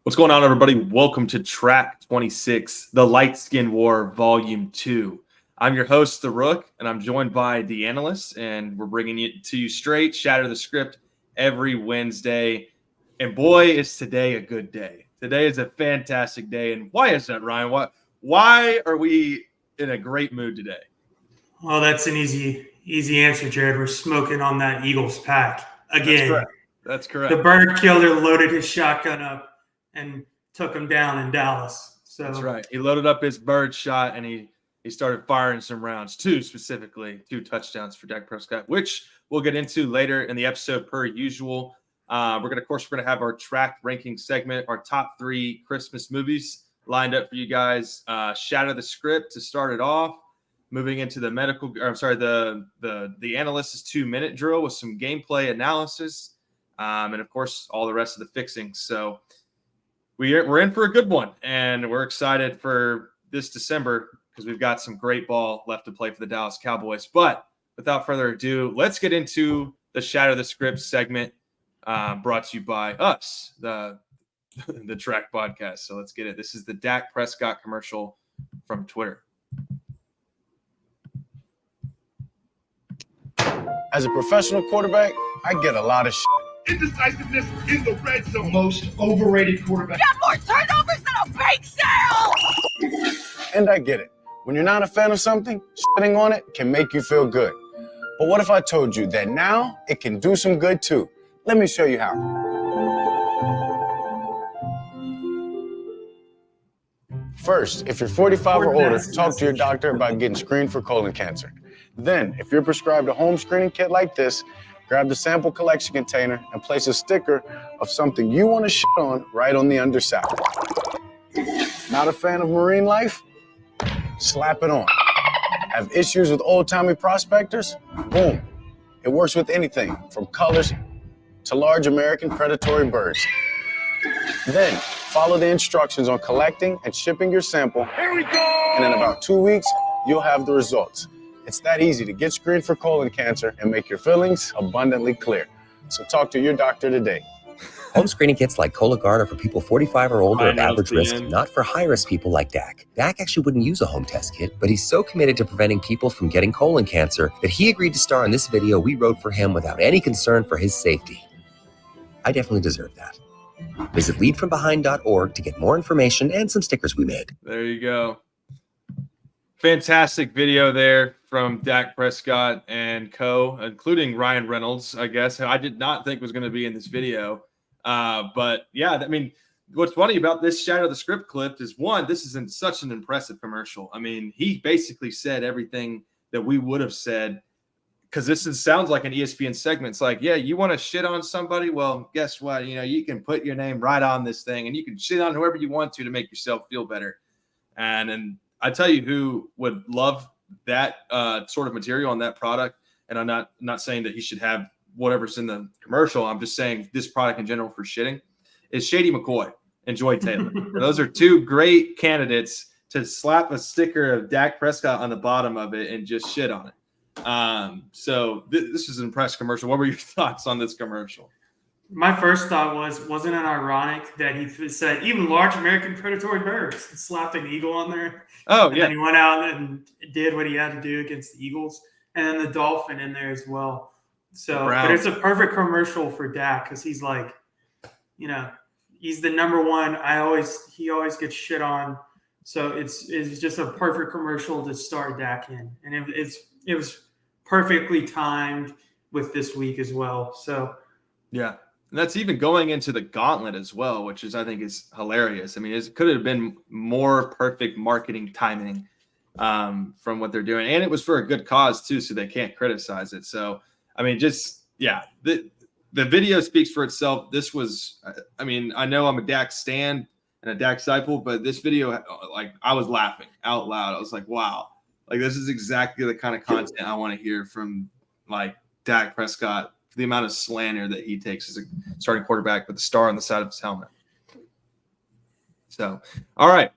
What's going on, everybody? Welcome to Track 26, the Lightskin War, Volume 2. I'm your host, The Rook, and I'm joined by the Analyst, and we're bringing it to you straight, Shatter the Script, every Wednesday. And boy, is today a good day. Today is a fantastic day. And why is that, Ryan? Why are we in a great mood today? Well, that's an easy answer, Jared. We're smoking on that Eagles pack again. That's correct. The bird killer loaded his shotgun up and took him down in Dallas. So that's right. He loaded up his bird shot and he started firing some rounds, two touchdowns for Dak Prescott, which we'll get into later in the episode per usual. We're going to have our track ranking segment, our top 3 Christmas movies lined up for you guys. Shatter the Script to start it off. Moving into the the Analyst's 2-minute drill with some gameplay analysis, and of course all the rest of the fixings. So we're in for a good one, and we're excited for this December because we've got some great ball left to play for the Dallas Cowboys. But without further ado, let's get into the Shatter the Script segment, brought to you by us, the TRAK podcast. So let's get it. This is the Dak Prescott commercial from Twitter. As a professional quarterback, I get a lot of shit. Indecisiveness in the red zone. Most overrated quarterback. You got more turnovers than a bake sale! And I get it. When you're not a fan of something, shitting on it can make you feel good. But what if I told you that now it can do some good too? Let me show you how. First, if you're 45 or older, talk to your doctor about getting screened for colon cancer. Then, if you're prescribed a home screening kit like this, grab the sample collection container and place a sticker of something you want to shit on right on the underside. Not a fan of marine life? Slap it on. Have issues with old-timey prospectors? Boom. It works with anything from colors to large American predatory birds. Then, follow the instructions on collecting and shipping your sample. Here we go! And in about 2 weeks, you'll have the results. It's that easy to get screened for colon cancer and make your feelings abundantly clear. So talk to your doctor today. Home screening kits like Cologuard are for people 45 or older at average risk, not for high-risk people like Dak. Dak actually wouldn't use a home test kit, but he's so committed to preventing people from getting colon cancer that he agreed to star in this video we wrote for him without any concern for his safety. I definitely deserve that. Visit leadfrombehind.org to get more information and some stickers we made. There you go. Fantastic video there from Dak Prescott and co, including Ryan Reynolds, I guess. I did not think was going to be in this video. But yeah, I mean, what's funny about this Shatter the Script clip is, one, this isn't such an impressive commercial. I mean, he basically said everything that we would have said, because sounds like an ESPN segment. It's like, yeah, you want to shit on somebody? Well, guess what? You know, you can put your name right on this thing and you can shit on whoever you want to make yourself feel better. And I tell you who would love that sort of material on that product. And I'm not saying that he should have whatever's in the commercial. I'm just saying this product in general for shitting is Shady McCoy and Joy Taylor. Those are 2 great candidates to slap a sticker of Dak Prescott on the bottom of it and just shit on it. So this is an impressive commercial. What were your thoughts on this commercial? my first thought wasn't it ironic that he said even large American predatory birds and slapped an eagle on there? Oh, and yeah. then he went out and did what he had to do against the Eagles, and then the dolphin in there as well. So, but it's a perfect commercial for Dak because he's like, you know, he's the number one. He always gets shit on. So it's just a perfect commercial to start Dak in, and it was perfectly timed with this week as well. So yeah. And that's even going into the gauntlet as well, which I think is hilarious. I mean, it could have been more perfect marketing timing from what they're doing. And it was for a good cause too, so they can't criticize it. So, I mean, the video speaks for itself. This was, I mean, I know I'm a Dak stan and a Dak disciple, but this video, like, I was laughing out loud. I was like, wow, like this is exactly the kind of content I want to hear from like Dak Prescott. The amount of slander that he takes as a starting quarterback with the star on the side of his helmet. So, all right,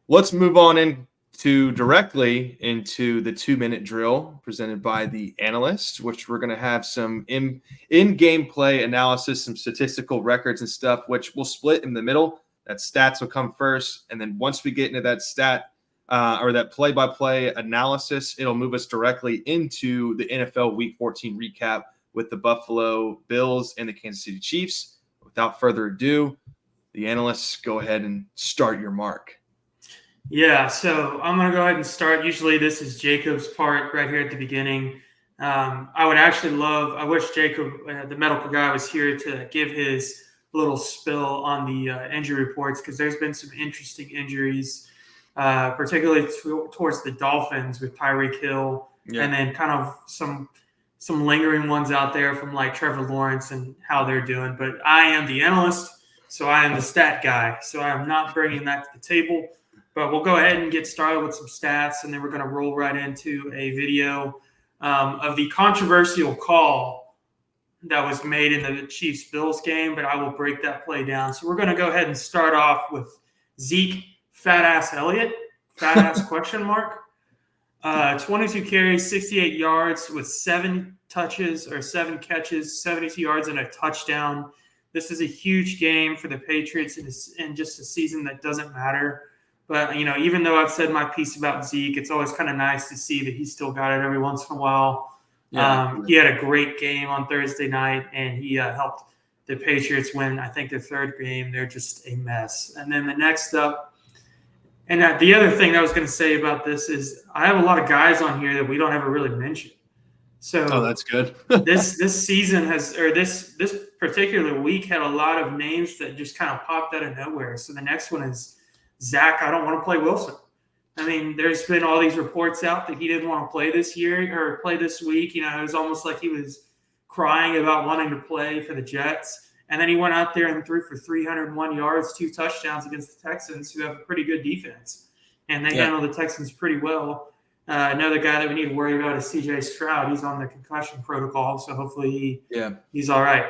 let's move on directly into the 2-minute drill presented by the Analyst, which we're going to have some in-game play analysis, some statistical records and stuff, which we'll split in the middle That stats will come first. And then once we get into that stat or that play-by-play analysis, it'll move us directly into the NFL Week 14 recap with the Buffalo Bills and the Kansas City Chiefs. Without further ado, the analysts, go ahead and start your mark. Yeah, so I'm going to go ahead and start. Usually this is Jacob's part right here at the beginning. I wish Jacob, the medical guy, was here to give his little spill on the injury reports, because there's been some interesting injuries, particularly towards the Dolphins with Tyreek Hill, and then kind of some lingering ones out there from like Trevor Lawrence and how they're doing. But I am the analyst, so I am the stat guy. So I am not bringing that to the table. But we'll go ahead and get started with some stats, and then we're going to roll right into a video of the controversial call that was made in the Chiefs-Bills game, but I will break that play down. So we're going to go ahead and start off with Zeke Fat-Ass Elliott, fat-ass question mark. 22 carries, 68 yards with 7 catches, 72 yards and a touchdown. This is a huge game for the Patriots in just a season that doesn't matter. But, even though I've said my piece about Zeke, it's always kind of nice to see that he still got it every once in a while. Yeah. He had a great game on Thursday night, and he helped the Patriots win, I think, their third game. They're just a mess. And then the next up, and the other thing I was going to say about this is I have a lot of guys on here that we don't ever really mention. So that's good. this season this particular week had a lot of names that just kind of popped out of nowhere. So the next one is Zach, I don't want to play Wilson. I mean, there's been all these reports out that he didn't want to play this year or play this week. It was almost like he was crying about wanting to play for the Jets. And then he went out there and threw for 301 yards, 2 touchdowns against the Texans, who have a pretty good defense. And they handle the Texans pretty well. Another guy that we need to worry about is C.J. Stroud. He's on the concussion protocol, so hopefully he's all right.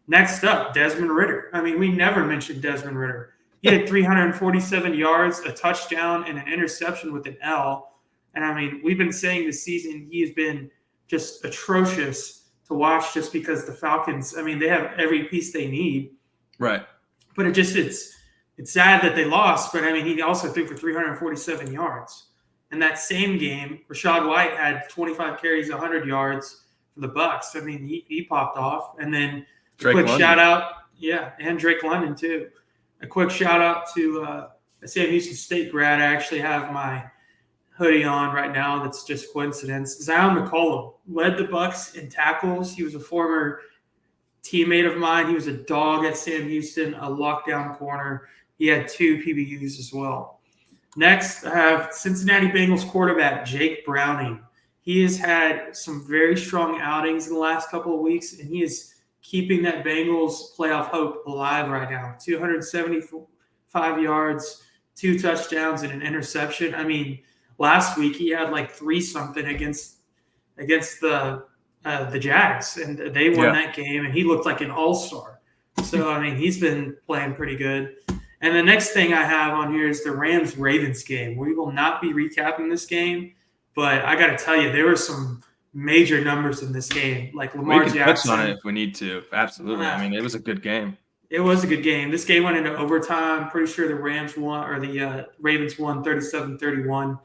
Next up, Desmond Ridder. I mean, we never mentioned Desmond Ridder. He had 347 yards, a touchdown, and an interception with an L. And, I mean, we've been saying this season he has been just atrocious to watch just because the Falcons, I mean, they have every piece they need. Right. But it's sad that they lost. But, I mean, he also threw for 347 yards. In that same game, Rachaad White had 25 carries, 100 yards for the Bucs. I mean, he popped off. And then shout out, and Drake London too. A quick shout out to a Sam Houston State grad. I actually have my hoodie on right now. That's just coincidence. Zion McCollum led the Bucs in tackles. He was a former teammate of mine. He was a dog at Sam Houston, a lockdown corner. He had 2 PBUs as well. Next, I have Cincinnati Bengals quarterback Jake Browning. He has had some very strong outings in the last couple of weeks, and he is keeping that Bengals playoff hope alive right now. 275 yards, 2 touchdowns, and an interception. I mean, last week he had like 3-something against the Jags, and they won that game, and he looked like an all-star. So, I mean, he's been playing pretty good. And the next thing I have on here is the Rams-Ravens game. We will not be recapping this game, but I got to tell you, there were some major numbers in this game, like Lamar Jackson. We can touch on it if we need to. Absolutely. I mean, it was a good game. It was a good game. This game went into overtime. Pretty sure the Rams won, or the Ravens won 37-31.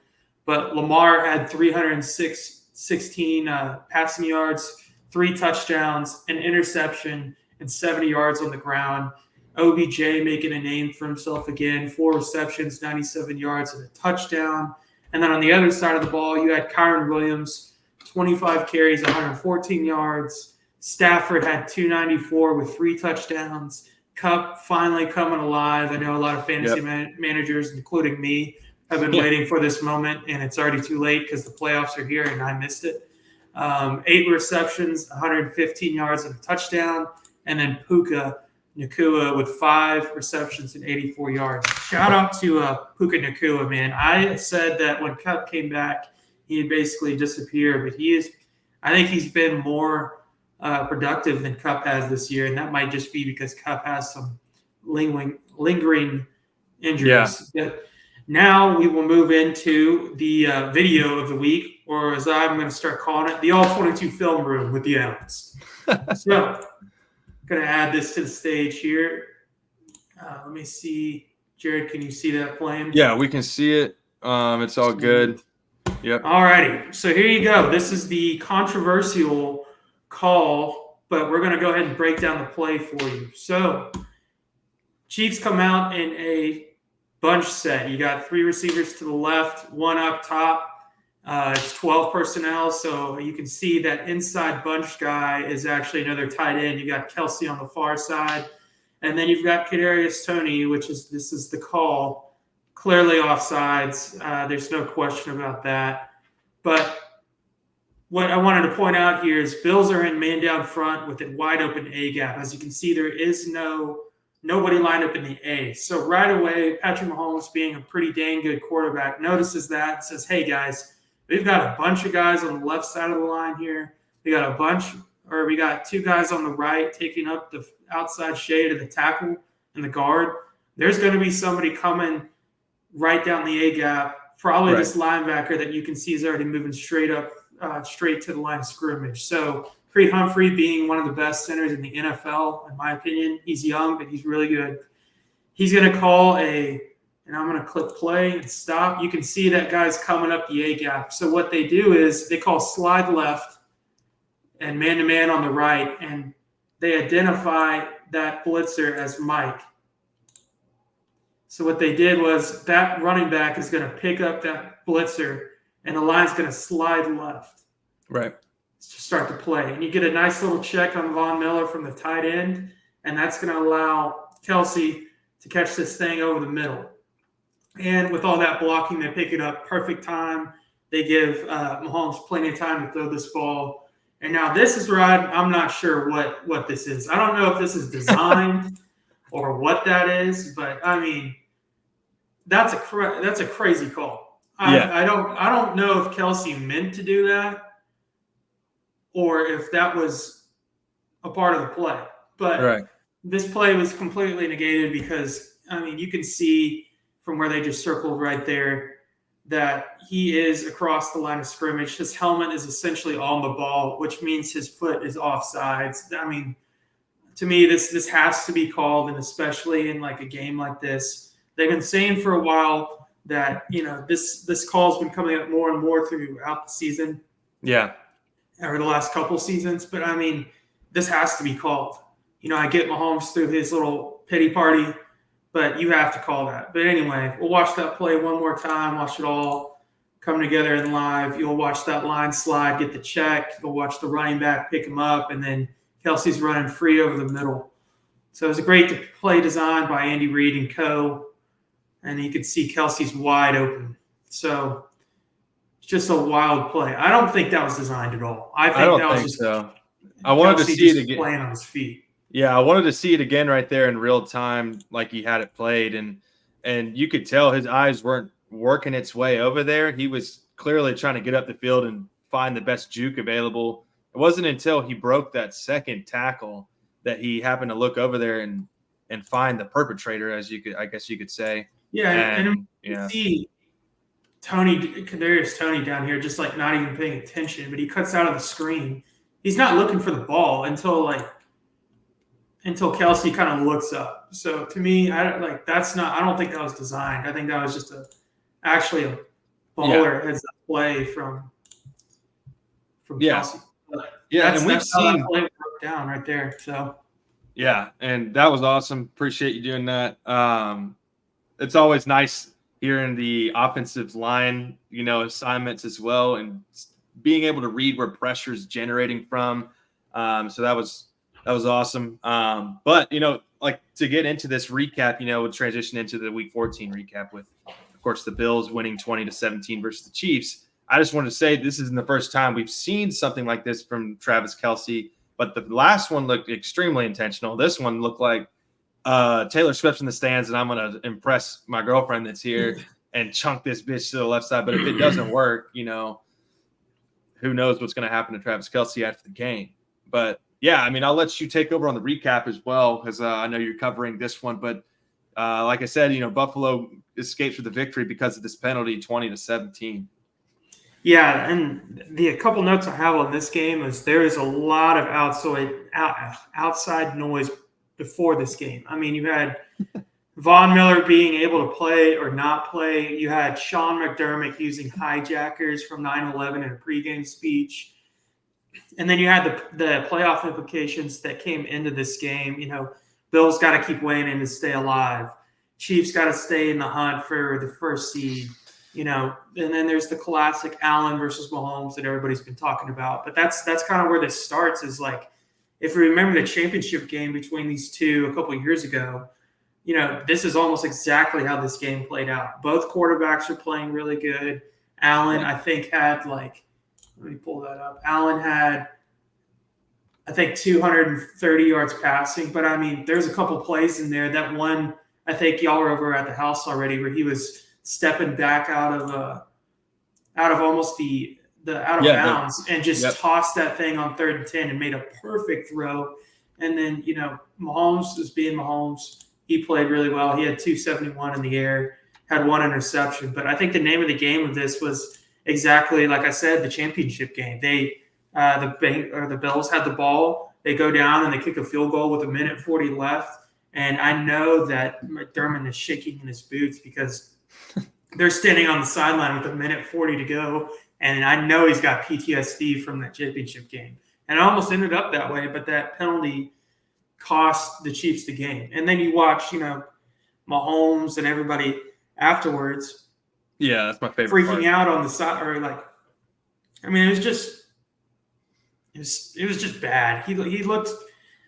But Lamar had 316 passing yards, 3 touchdowns, an interception, and 70 yards on the ground. OBJ making a name for himself again, 4 receptions, 97 yards, and a touchdown. And then on the other side of the ball, you had Kyron Williams, 25 carries, 114 yards. Stafford had 294 with 3 touchdowns. Kupp finally coming alive. I know a lot of fantasy managers, including me, have been waiting for this moment, and it's already too late because the playoffs are here, and I missed it. 8 receptions, 115 yards, and a touchdown. And then Puka Nacua with 5 receptions and 84 yards. Shout out to Puka Nacua, man. I said that when Kupp came back, he had basically disappeared, but I think he's been more productive than Kupp has this year, and that might just be because Kupp has some lingering injuries. Yeah. Now we will move into the video of the week, or as I'm going to start calling it, the All-22 Film Room with the analysts. So, I'm going to add this to the stage here. Let me see. Jared, can you see that playing? Yeah, we can see it. It's all good. Yep. All righty. So here you go. This is the controversial call, but we're going to go ahead and break down the play for you. So Chiefs come out in a bunch set. You got 3 receivers to the left, 1 up top. It's 12 personnel, so you can see that inside bunch guy is actually another tight end. You got Kelsey on the far side, and then you've got KaDarius Toney, this is the call. Clearly offsides. There's no question about that. But what I wanted to point out here is Bills are in man down front with a wide open A gap. As you can see, there is nobody lined up in the A. So right away, Patrick Mahomes, being a pretty dang good quarterback, notices that and says, hey, guys, we've got a bunch of guys on the left side of the line here. We got 2 guys on the right taking up the outside shade of the tackle and the guard. There's going to be somebody coming right down the A gap, probably this linebacker that you can see is already moving straight to the line of scrimmage. So Creed Humphrey, being one of the best centers in the NFL, in my opinion, he's young, but he's really good. He's going to call and I'm going to click play and stop. You can see that guy's coming up the A gap. So what they do is they call slide left and man-to-man on the right, and they identify that blitzer as Mike. So what they did was that running back is going to pick up that blitzer, and the line's going to slide left. Right. To start the play. And you get a nice little check on Von Miller from the tight end, and that's going to allow Kelsey to catch this thing over the middle. And with all that blocking, they pick it up perfect time. They give Mahomes plenty of time to throw this ball. And now this is where I'm not sure what this is. I don't know if this is designed or what that is, but I mean, that's a crazy call. I don't know if Kelsey meant to do that or if that was a part of the play. But this play was completely negated because, I mean, you can see from where they just circled right there that he is across the line of scrimmage. His helmet is essentially on the ball, which means his foot is offsides. I mean, to me, this has to be called, and especially in like a game like this. They've been saying for a while that, you know, this call's been coming up more and more throughout the season. Yeah. Or the last couple seasons. But, I mean, this has to be called. You know, I get Mahomes through his little pity party, but you have to call that. But anyway, we'll watch that play one more time, watch it all come together in live. You'll watch that line slide, get the check. You'll watch the running back pick him up, and then Kelsey's running free over the middle. So it was a great play design by Andy Reid and co. And you could see Kelsey's wide open. So it's just a wild play. I don't think that was designed at all. I wanted to see it again. Playing on his feet. Yeah, I wanted to see it again right there in real time, like he had it played, and you could tell his eyes weren't working its way over there. He was clearly trying to get up the field and find the best juke available. It wasn't until he broke that second tackle that he happened to look over there and find the perpetrator, I guess you could say. Yeah, and you see KaDarius Toney down here just like not even paying attention, but he cuts out of the screen. He's not looking for the ball until Kelsey kind of looks up. So to me, I don't think that was designed. I think that was just actually a baller heads up play from Kelsey. And we've seen that play broke down right there. So yeah, and that was awesome. Appreciate you doing that. It's always nice hearing the offensive line, assignments as well, and being able to read where pressure is generating from. So that was awesome. But, to get into this recap, we'll transition into the Week 14 recap with, of course, the Bills winning 20-17 versus the Chiefs. I just wanted to say this isn't the first time we've seen something like this from Travis Kelce, but the last one looked extremely intentional. This one looked like Taylor Swift's in the stands, and I'm going to impress my girlfriend that's here and chunk this bitch to the left side. But if it doesn't work, who knows what's going to happen to Travis Kelce after the game. But, yeah, I mean, I'll let you take over on the recap as well because I know you're covering this one. But like I said, Buffalo escapes with the victory because of this penalty, 20-17. Yeah, and the couple notes I have on this game is there is a lot of outside noise before this game. I mean, you had Von Miller being able to play or not play. You had Sean McDermott using hijackers from 9/11 in a pregame speech. And then you had the playoff implications that came into this game. You know, Bills got to keep winning to stay alive. Chiefs got to stay in the hunt for the first seed. You know, and then there's the classic Allen versus Mahomes that everybody's been talking about. But that's kind of where this starts is like, if you remember the championship game between these two a couple of years ago, you know, this is almost exactly how this game played out. Both quarterbacks are playing really good. Allen, I think, had like, let me pull that up. Allen had, I think, 230 yards passing. But, I mean, there's a couple plays in there. That one, I think y'all were over at the house already, where he was stepping back out of almost the out of bounds and just tossed that thing on 3rd and 10 and made a perfect throw. And then, you know, Mahomes was being Mahomes. He played really well. He had 271 in the air, had 1 interception. But I think the name of the game of this was exactly, like I said, the championship game. The Bills had the ball. They go down and they kick a field goal with 1:40 left. And I know that McDermott is shaking in his boots because they're standing on the sideline with 1:40 to go. And I know he's got PTSD from that championship game. And it almost ended up that way, but that penalty cost the Chiefs the game. And then you watch, you know, Mahomes and everybody afterwards. Yeah, that's my favorite freaking part. Out on the side, or like, I mean, it was just bad. He looked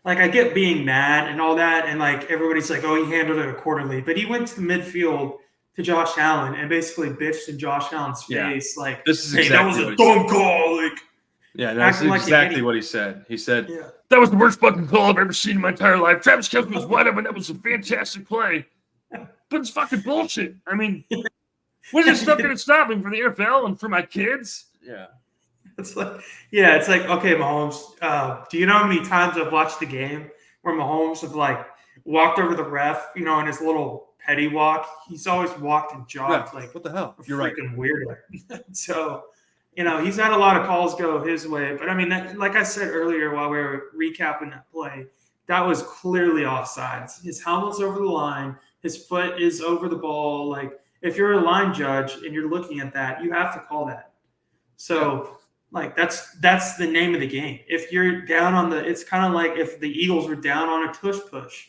like, I get being mad and all that, and like everybody's like, oh, he handled it accordingly, but he went to the midfield to Josh Allen and basically bitched in Josh Allen's face, like, this is hey, exactly that was a dumb call, like. Yeah, that's exactly what he said. He said, that was the worst fucking call I've ever seen in my entire life. Travis Kelce was wide open. That was a fantastic play. But it's fucking bullshit. I mean, when is this stuff going to stop me for the NFL and for my kids? Yeah. It's like, okay, Mahomes, do you know how many times I've watched the game where Mahomes have like walked over the ref, you know, in his little petty walk? He's always walked and jogged like, what the hell? You're freaking weirdo. So, you know, he's had a lot of calls go his way. But I mean, like I said earlier while we were recapping that play, that was clearly offsides. His helmet's over the line. His foot is over the ball. Like, if you're a line judge and you're looking at that, you have to call that. So, like, that's the name of the game. If you're down it's kind of like if the Eagles were down on a tush push.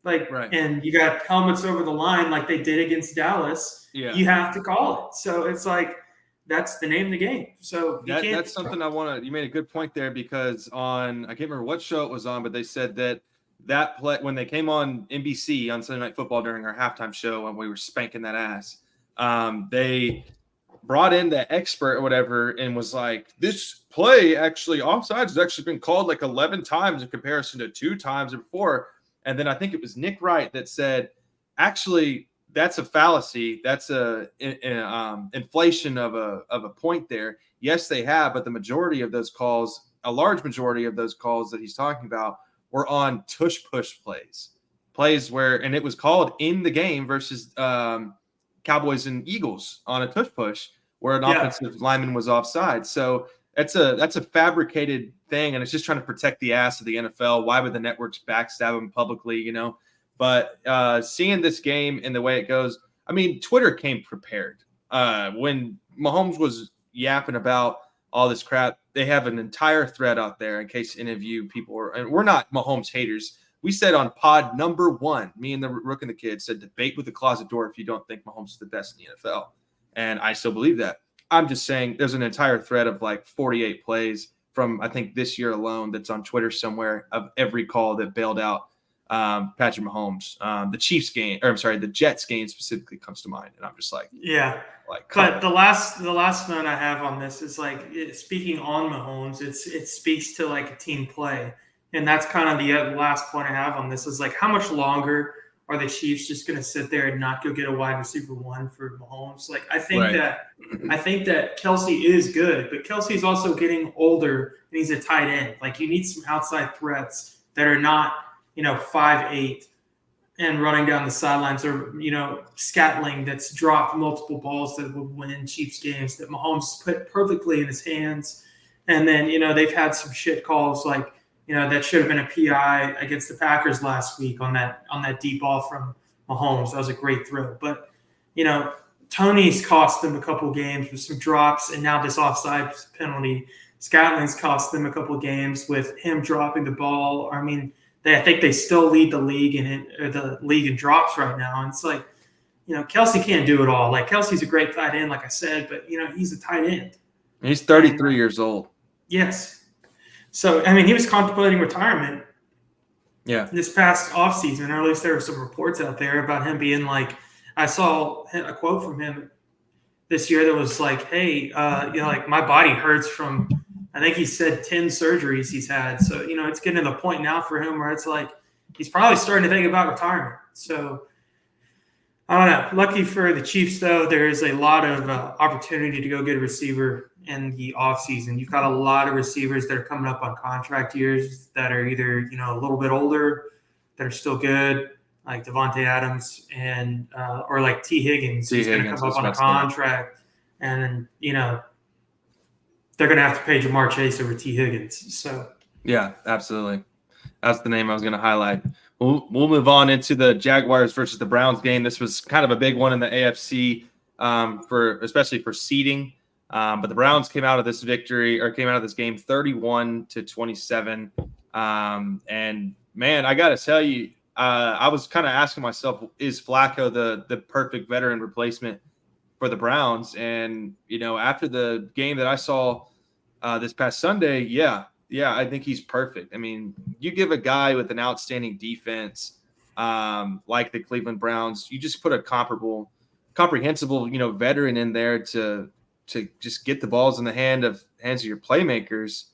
Like, and you got helmets over the line like they did against Dallas, you have to call it. So it's like, that's the name of the game. So that's something I want to. You made a good point there, because I can't remember what show it was on, but they said that play when they came on NBC on Sunday Night Football during our halftime show and we were spanking that ass. They brought in the expert or whatever and was like, this play actually offsides has actually been called like 11 times in comparison to 2 times before. And then I think it was Nick Wright that said, actually, that's a fallacy. That's an inflation of a point there. Yes, they have, but the majority of those calls, a large majority of those calls that he's talking about, were on tush push plays where, and it was called in the game versus Cowboys and Eagles on a tush push where an offensive lineman was offside. So that's a fabricated thing, and it's just trying to protect the ass of the NFL. Why would the networks backstab them publicly? You know. But seeing this game and the way it goes, I mean, Twitter came prepared. When Mahomes was yapping about all this crap, they have an entire thread out there in case any of you people are – and we're not Mahomes haters. We said on pod number 1, me and the Rook and the Kid said, debate with the closet door if you don't think Mahomes is the best in the NFL. And I still believe that. I'm just saying there's an entire thread of like 48 plays from, I think, this year alone that's on Twitter somewhere of every call that bailed out Patrick Mahomes. The Jets game specifically comes to mind, and I'm just like, but the last note I have on this is like, speaking on Mahomes, it speaks to like a team play, and that's kind of the last point I have on this is like, how much longer are the Chiefs just going to sit there and not go get a wide receiver 1 for Mahomes? Like, I think that Kelce is good, but Kelce's also getting older, and he's a tight end. Like, you need some outside threats that are not, 5'8" and running down the sidelines, or, Scatling that's dropped multiple balls that would win Chiefs games that Mahomes put perfectly in his hands. And then, they've had some shit calls like, that should have been a PI against the Packers last week on that deep ball from Mahomes. That was a great throw. But, Toney's cost them a couple games with some drops, and now this offsides penalty. Scotling's cost them a couple games with him dropping the ball. I mean, I think they still lead the league in drops right now. And it's like, Kelsey can't do it all. Like, Kelsey's a great tight end, like I said, but, he's a tight end. He's 33 years old. Yes. So, I mean, he was contemplating retirement this past offseason, or at least there were some reports out there about him being like, I saw a quote from him this year that was like, hey, like my body hurts from, I think he said 10 surgeries he's had. So, it's getting to the point now for him where it's like, he's probably starting to think about retirement. So, I don't know. Lucky for the Chiefs, though, there is a lot of opportunity to go get a receiver in the offseason. You've got a lot of receivers that are coming up on contract years that are either, a little bit older, that are still good, like Devontae Adams and or like T. Higgins, who's going to come up on a contract. And, they're going to have to pay Jamar Chase over T. Higgins. So, yeah, absolutely. That's the name I was going to highlight. We'll move on into the Jaguars versus the Browns game. This was kind of a big one in the AFC especially for seeding. But the Browns came out of this game 31-27. And man, I got to tell you, I was kind of asking myself, is Flacco the perfect veteran replacement for the Browns? And, after the game that I saw this past Sunday, yeah, I think he's perfect. I mean, you give a guy with an outstanding defense like the Cleveland Browns, you just put a comprehensible, veteran in there to just get the balls in the hands of your playmakers.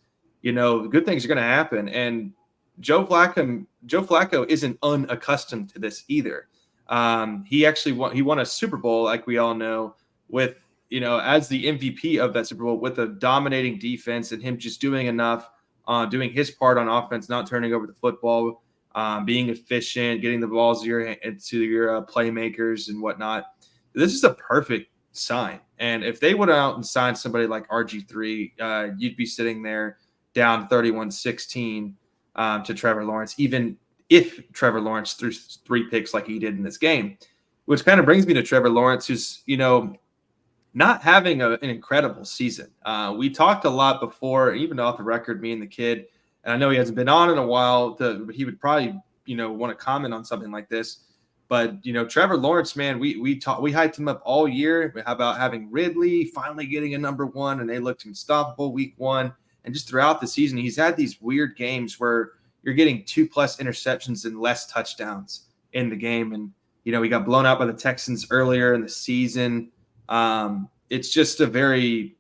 Good things are going to happen. And Joe Flacco isn't unaccustomed to this either. He won a Super Bowl, like we all know, with as the MVP of that Super Bowl, with a dominating defense and him just doing enough. Doing his part on offense, not turning over the football, being efficient, getting the balls to your playmakers and whatnot. This is a perfect sign. And if they went out and signed somebody like RG3, you'd be sitting there down 31-16 to Trevor Lawrence, even if Trevor Lawrence threw 3 picks like he did in this game, which kind of brings me to Trevor Lawrence, who's, not having an incredible season. We talked a lot before, even off the record, me and the kid, and I know he hasn't been on in a while. He would probably, want to comment on something like this. But, Trevor Lawrence, man, we hyped him up all year about having Ridley finally getting a number 1, and they looked unstoppable week 1. And just throughout the season, he's had these weird games where you're getting 2+ interceptions and less touchdowns in the game. And, he got blown out by the Texans earlier in the season. It's just a very,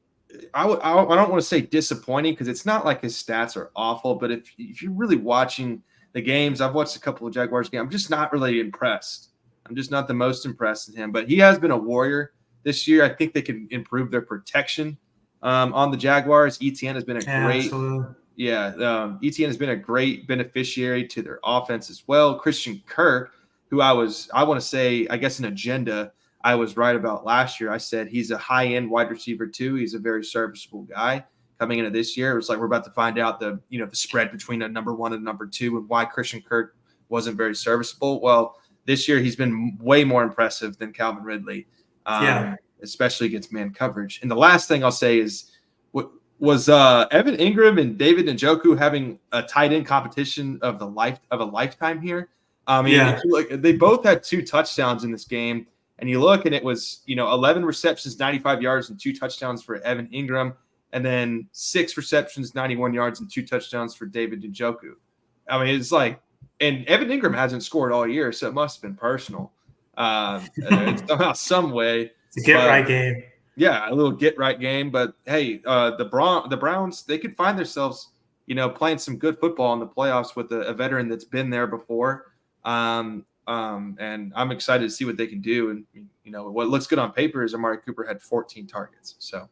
I don't want to say disappointing, because it's not like his stats are awful, but if you're really watching the games, I've watched a couple of Jaguars games, I'm just not really impressed. I'm just not the most impressed in him, but he has been a warrior this year. I think they can improve their protection on the Jaguars. ETN has been Etienne has been a great beneficiary to their offense as well. Christian Kirk, who I want to say, I guess an agenda I was right about last year. I said he's a high-end wide receiver too. He's a very serviceable guy coming into this year. It was like we're about to find out the spread between a number 1 and number 2 and why Christian Kirk wasn't very serviceable. Well, this year he's been way more impressive than Calvin Ridley, especially against man coverage. And the last thing I'll say is, was Evan Ingram and David Njoku having a tight end competition of a lifetime here? I mean, they both had 2 touchdowns in this game. And you look, and it was, 11 receptions, 95 yards, and 2 touchdowns for Evan Ingram, and then 6 receptions, 91 yards, and 2 touchdowns for David Njoku. I mean, it's like, and Evan Ingram hasn't scored all year, so it must have been personal. Somehow, some way. It's a get-right game. Yeah, a little get-right game. But, hey, the Browns, they could find themselves, playing some good football in the playoffs with a veteran that's been there before. And I'm excited to see what they can do. And, what looks good on paper is Amari Cooper had 14 targets. So,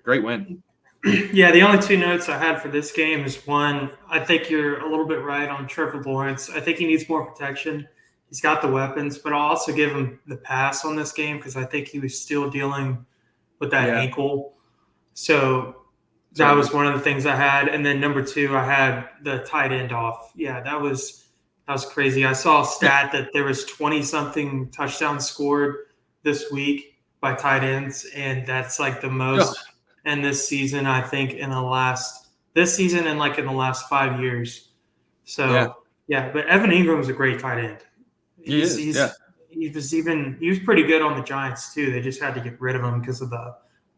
great win. Yeah, the only 2 notes I had for this game is, one, I think you're a little bit right on Trevor Lawrence. I think he needs more protection. He's got the weapons, but I'll also give him the pass on this game because I think he was still dealing with that ankle. So That was one of the things I had. And then number 2, I had the tight end off. Yeah, that was crazy. I saw a stat that there was 20-something touchdowns scored this week by tight ends, and that's like the most in this season, I think, this season and like in the last 5 years. So yeah, but Evan Ingram's a great tight end. He was pretty good on the Giants too. They just had to get rid of him because of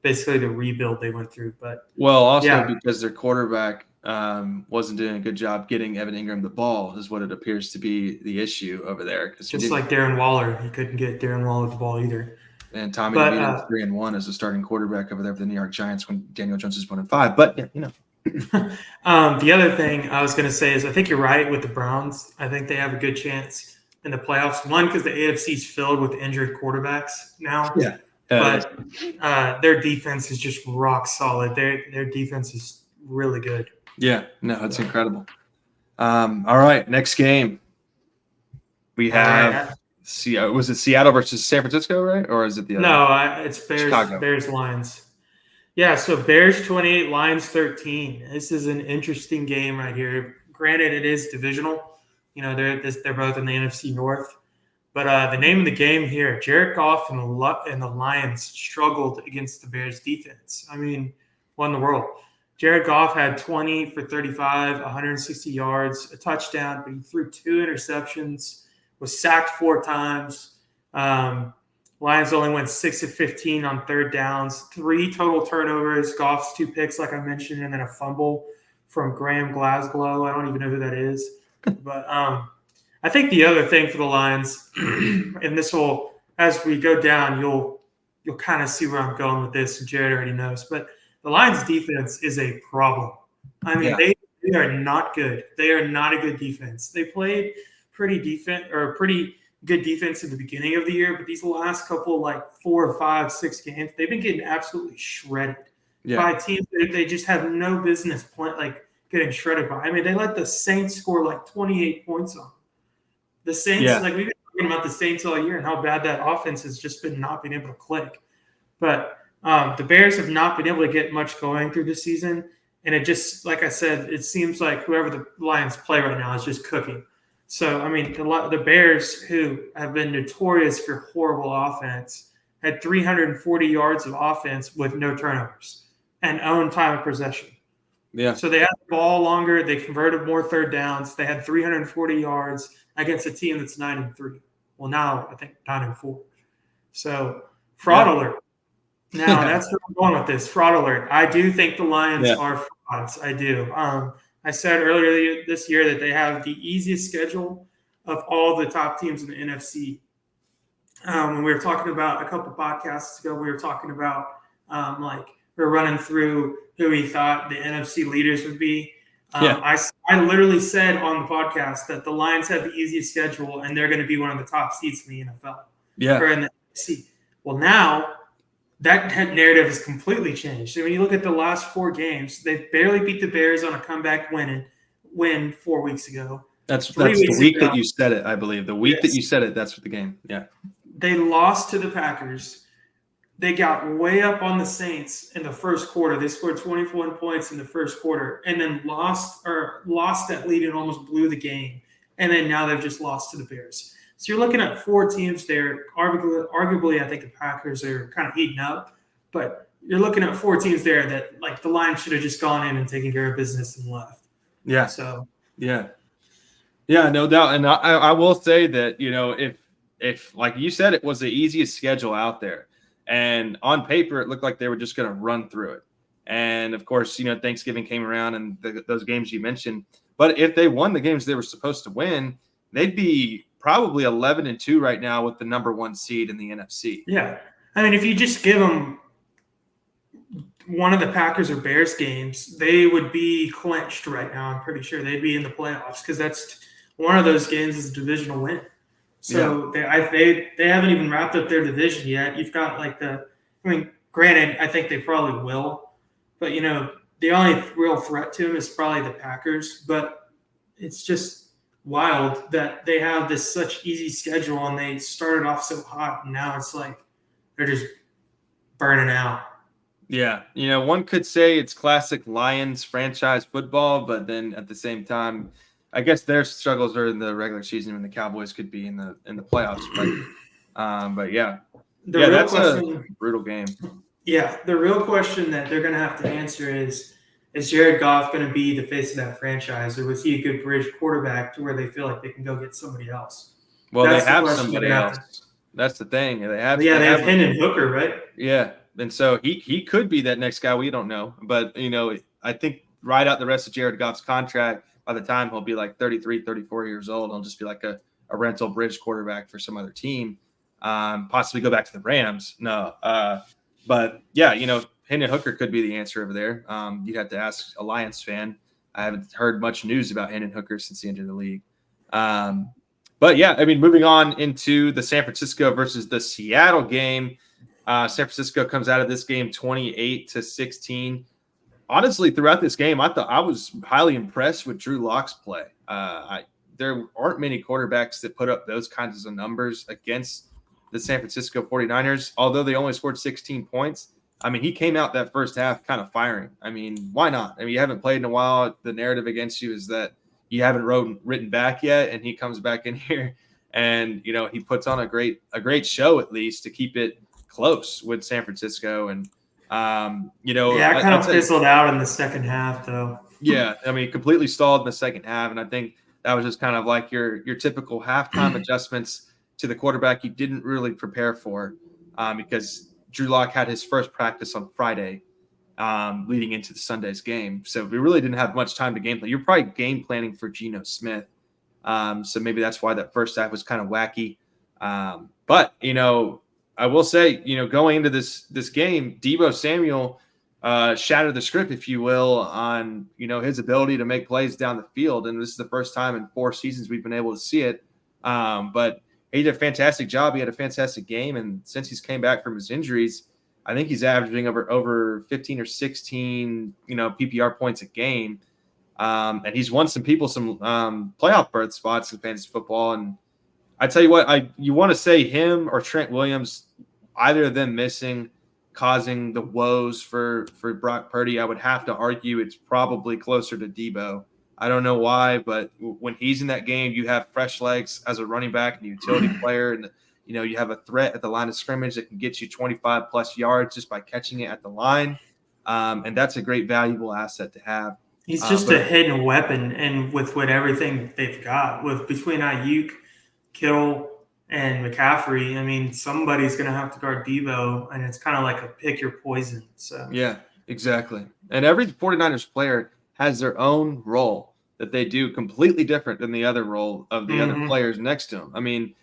basically the rebuild they went through. But because their quarterback wasn't doing a good job getting Evan Ingram the ball is what it appears to be the issue over there. Just like Darren Waller, he couldn't get Darren Waller the ball either. And Tommy DeVito's 3-1 as the starting quarterback over there for the New York Giants when Daniel Jones is 1-5. But the other thing I was going to say is I think you're right with the Browns. I think they have a good chance in the playoffs. One, because the AFC is filled with injured quarterbacks now. Yeah. But their defense is just rock solid. Their defense is really good. Yeah, no, it's incredible. All right, next game. We have was it Seattle versus San Francisco, right? Or is it the other? No, it's Bears. Chicago. Bears Lions. Yeah, so Bears 28, Lions 13. This is an interesting game right here. Granted, it is divisional. They're both in the NFC North. But the name of the game here, Jared Goff and the Lions struggled against the Bears defense. I mean, what in the world? Jared Goff had 20 for 35, 160 yards, a touchdown, but he threw 2 interceptions, was sacked 4 times. Lions only went 6 of 15 on 3rd downs, 3 total turnovers, Goff's 2 picks, like I mentioned, and then a fumble from Graham Glasgow. I don't even know who that is. But I think the other thing for the Lions, and this will, as we go down, you'll kind of see where I'm going with this, and Jared already knows, but the Lions defense is a problem. I mean, they are not good. They are not a good defense. They played pretty good defense in the beginning of the year, but these last couple, like 4, 5, 6 games, they've been getting absolutely shredded by teams that they just have no business getting shredded by. I mean, they let the Saints score like 28 points on them. The Saints, we've been talking about the Saints all year and how bad that offense has just been not being able to click. But the Bears have not been able to get much going through the season. And it just, like I said, it seems like whoever the Lions play right now is just cooking. So, I mean, the Bears, who have been notorious for horrible offense, had 340 yards of offense with no turnovers and own time of possession. Yeah. So they had the ball longer. They converted more 3rd downs. They had 340 yards against a team that's 9-3. Well, now I think 9-4. So fraud alert. Now that's where I'm going with this. Fraud alert. I do think the Lions are frauds. I do. I said earlier this year that they have the easiest schedule of all the top teams in the NFC. When we were talking about a couple podcasts ago, we were talking about we were running through who we thought the NFC leaders would be. I literally said on the podcast that the Lions have the easiest schedule and they're going to be one of the top seeds in the NFL. Yeah. Or in the NFC. Well, now that narrative has completely changed. So when you look at the last 4 games, they barely beat the Bears on a comeback win 4 weeks ago. That's the week that you said it, I believe. The week that you said it, that's the game. Yeah. They lost to the Packers. They got way up on the Saints in the first quarter. They scored 21 points in the first quarter and then lost that lead and almost blew the game. And then now they've just lost to the Bears. So you're looking at 4 teams there. Arguably, I think the Packers are kind of heating up. But you're looking at 4 teams there that, like, the Lions should have just gone in and taken care of business and left. Yeah. So. Yeah, no doubt. And I will say that, if like you said, it was the easiest schedule out there. And on paper, it looked like they were just going to run through it. And, of course, Thanksgiving came around and those games you mentioned. But if they won the games they were supposed to win, they'd be probably 11-2 right now with the number 1 seed in the NFC. Yeah. I mean, if you just give them one of the Packers or Bears games, they would be clinched right now. I'm pretty sure they'd be in the playoffs because that's one of those games is a divisional win. So they haven't even wrapped up their division yet. You've got granted, I think they probably will, but the only real threat to them is probably the Packers. But it's just wild that they have this such easy schedule and they started off so hot and now it's like they're just burning out. Yeah, one could say it's classic Lions franchise football, but then at the same time, I guess their struggles are in the regular season when the Cowboys could be in the playoffs. But yeah, that's question, a brutal game. Yeah, the real question that they're going to have to answer is Jared Goff going to be the face of that franchise, or was he a good bridge quarterback to where they feel like they can go get somebody else? Well, they have somebody else. That's the thing. They have Hendon Hooker, right? Yeah, and so he could be that next guy. We don't know, but I think ride out the rest of Jared Goff's contract. By the time he'll be like 33, 34 years old, he'll just be like a rental bridge quarterback for some other team. Possibly go back to the Rams. No, but yeah, Hendon Hooker could be the answer over there. You'd have to ask a Lions fan. I haven't heard much news about Hendon Hooker since the end of the league. But yeah, I mean, moving on into the San Francisco versus the Seattle game. San Francisco comes out of this game 28-16. Honestly, throughout this game, I was highly impressed with Drew Lock's play. There aren't many quarterbacks that put up those kinds of numbers against the San Francisco 49ers, although they only scored 16 points. I mean, he came out that first half kind of firing. I mean, why not? I mean, you haven't played in a while. The narrative against you is that you haven't written back yet, and he comes back in here and, he puts on a great show, at least, to keep it close with San Francisco. And, I kind of fizzled out in the second half, though. Yeah, I mean, completely stalled in the second half. And I think that was just kind of like your typical halftime adjustments to the quarterback you didn't really prepare for, because Drew Lock had his first practice on Friday, leading into the Sunday's game. So we really didn't have much time to game plan. You're probably game planning for Geno Smith. So maybe that's why that first half was kind of wacky. But, I will say, going into this game, Deebo Samuel shattered the script, if you will, on, his ability to make plays down the field. And this is the first time in 4 seasons we've been able to see it. But he did a fantastic job. He had a fantastic game. And since he's came back from his injuries, I think he's averaging over 15 or 16, PPR points a game. And he's won some playoff berth spots in fantasy football. And I tell you what, you want to say him or Trent Williams, either of them missing, causing the woes for Brock Purdy. I would have to argue it's probably closer to Deebo. I don't know why, but when he's in that game, you have fresh legs as a running back and a utility player, and you have a threat at the line of scrimmage that can get you 25 plus yards just by catching it at the line, and that's a great valuable asset to have. He's just a hidden weapon, and with everything they've got between Ayuk, Kittle, and McCaffrey, I mean, somebody's going to have to guard Deebo, and it's kind of like a pick your poison. So yeah, exactly. And every 49ers player has their own role that they do completely different than the other role of the other players next to him. I mean,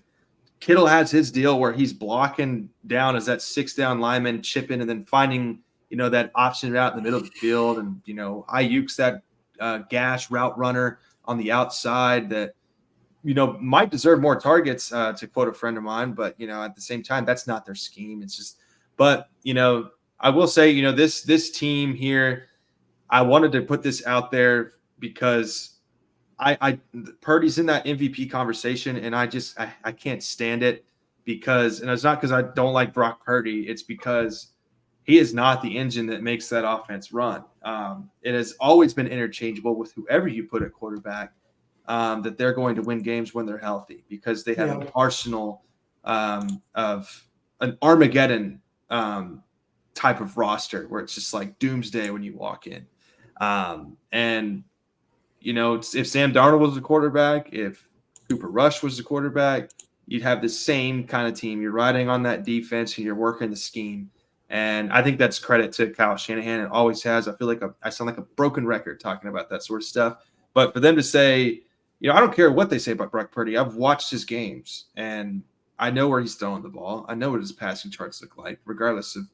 Kittle has his deal where he's blocking down as that 6-down lineman, chipping, and then finding, that option route in the middle of the field. And, Ayuk's that gash route runner on the outside that, might deserve more targets, to quote a friend of mine. But, at the same time, that's not their scheme. It's just – but, I will say, this team here, I wanted to put this out there because Purdy's in that MVP conversation, and I can't stand it because – and it's not because I don't like Brock Purdy. It's because he is not the engine that makes that offense run. It has always been interchangeable with whoever you put at quarterback, that they're going to win games when they're healthy because they have an arsenal of an Armageddon type of roster where it's just like doomsday when you walk in. And, if Sam Darnold was the quarterback, if Cooper Rush was the quarterback, you'd have the same kind of team. You're riding on that defense and you're working the scheme. And I think that's credit to Kyle Shanahan. It always has. I feel like I sound like a broken record talking about that sort of stuff. But for them to say, I don't care what they say about Brock Purdy. I've watched his games, and I know where he's throwing the ball. I know what his passing charts look like, regardless of,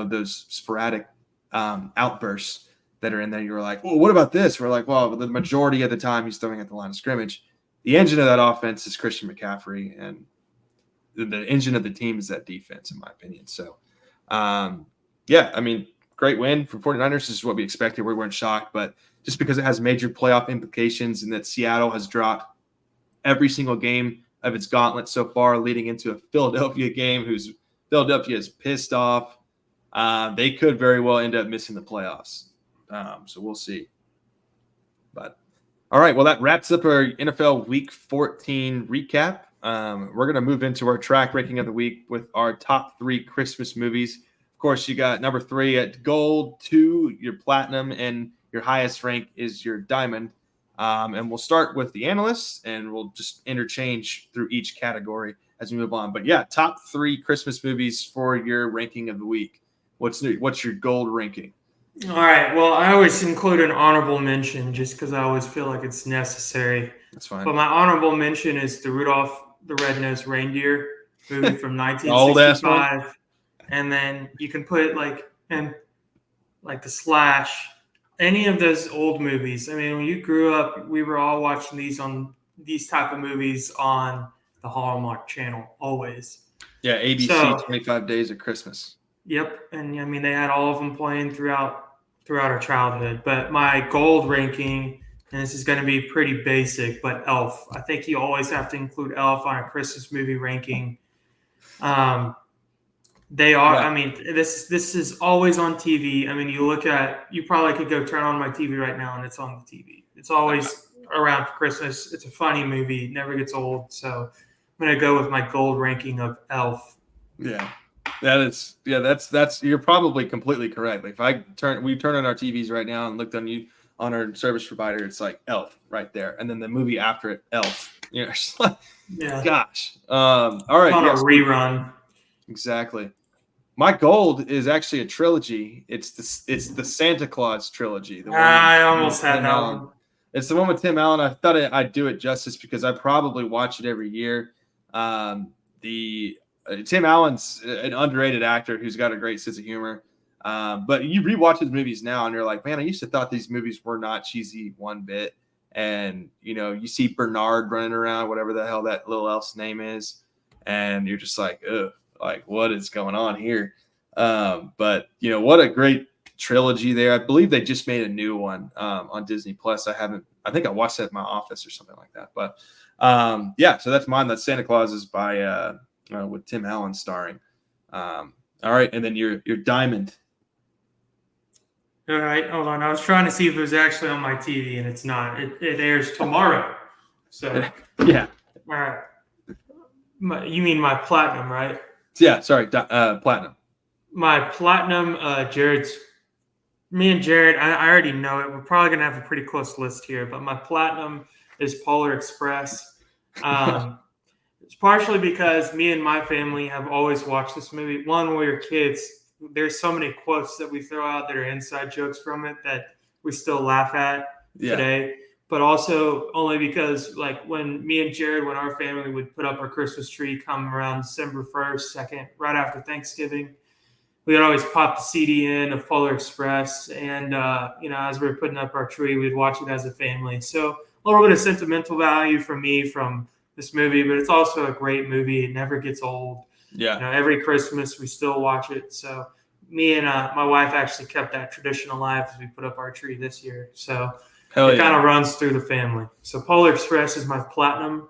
those sporadic outbursts that are in there. You're like, well, what about this? We're like, well, the majority of the time he's throwing at the line of scrimmage. The engine of that offense is Christian McCaffrey, and the engine of the team is that defense, in my opinion. So, yeah, I mean, great win for 49ers. This is what we expected. We weren't shocked, but just because it has major playoff implications and that Seattle has dropped every single game of its gauntlet so far, leading into a Philadelphia game Philadelphia is pissed off. they could very well end up missing the playoffs. So we'll see. But all right, well, that wraps up our NFL Week 14 recap. We're going to move into our track ranking of the week with our top 3 Christmas movies. Of course, you got number 3 at gold, 2 your platinum, and your highest rank is your diamond. And we'll start with the analysts, and we'll just interchange through each category as we move on. But yeah, top 3 Christmas movies for your ranking of the week. What's your gold ranking? All right. Well, I always include an honorable mention just because I always feel like it's necessary. That's fine. But my honorable mention is the Rudolph the Red-Nosed Reindeer movie from Old ass 1965. And then you can put like the Slash, any of those old movies. I mean, when you grew up, we were all watching these type of movies on the Hallmark Channel always. Yeah, ABC 25 Days of Christmas. Yep, and I mean they had all of them playing throughout our childhood. But my gold ranking, and this is going to be pretty basic, but Elf. I think you always have to include Elf on a Christmas movie ranking. They are. Yeah. I mean, this is always on TV. I mean, you probably could go turn on my TV right now, and it's on the TV. It's always around for Christmas. It's a funny movie, never gets old. So I'm gonna go with my gold ranking of Elf. Yeah. That's you're probably completely correct. Like if we turn on our TVs right now and looked on our service provider, it's like Elf right there, and then the movie after it, Elf. You know, yeah. Gosh. All right. On a rerun. Exactly. My gold is actually a trilogy. It's the Santa Claus trilogy. I almost had that one. It's the one with Tim Allen. I thought I'd do it justice because I probably watch it every year. Tim Allen's an underrated actor who's got a great sense of humor. But you rewatch his movies now and you're like, man, I used to thought these movies were not cheesy one bit. And, you see Bernard running around, whatever the hell that little elf's name is. And you're just like, ugh, like what is going on here? But, what a great trilogy there. I believe they just made a new one on Disney Plus. I think I watched it at my office or something like that. But so that's mine. That's Santa Claus is by with Tim Allen starring. All right, and then your diamond. All right, hold on. I was trying to see if it was actually on my TV, and it's not. It airs tomorrow. So yeah. All right. You mean my platinum, right? Yeah. Sorry, platinum. My platinum, me and Jared. I already know it. We're probably gonna have a pretty close list here, but my platinum is Polar Express. It's partially because me and my family have always watched this movie. One, when we were kids, there's so many quotes that we throw out that are inside jokes from it that we still laugh at today. But also only because, like, when me and Jared, when our family would put up our Christmas tree come around December 1st, 2nd, right after Thanksgiving, we would always pop the CD in of Polar Express. And, as we were putting up our tree, we'd watch it as a family. So a little bit of sentimental value for me from this movie, but it's also a great movie. It never gets old. Yeah. Every Christmas we still watch it. So me and my wife actually kept that tradition alive as we put up our tree this year. So it kind of runs through the family. So Polar Express is my platinum.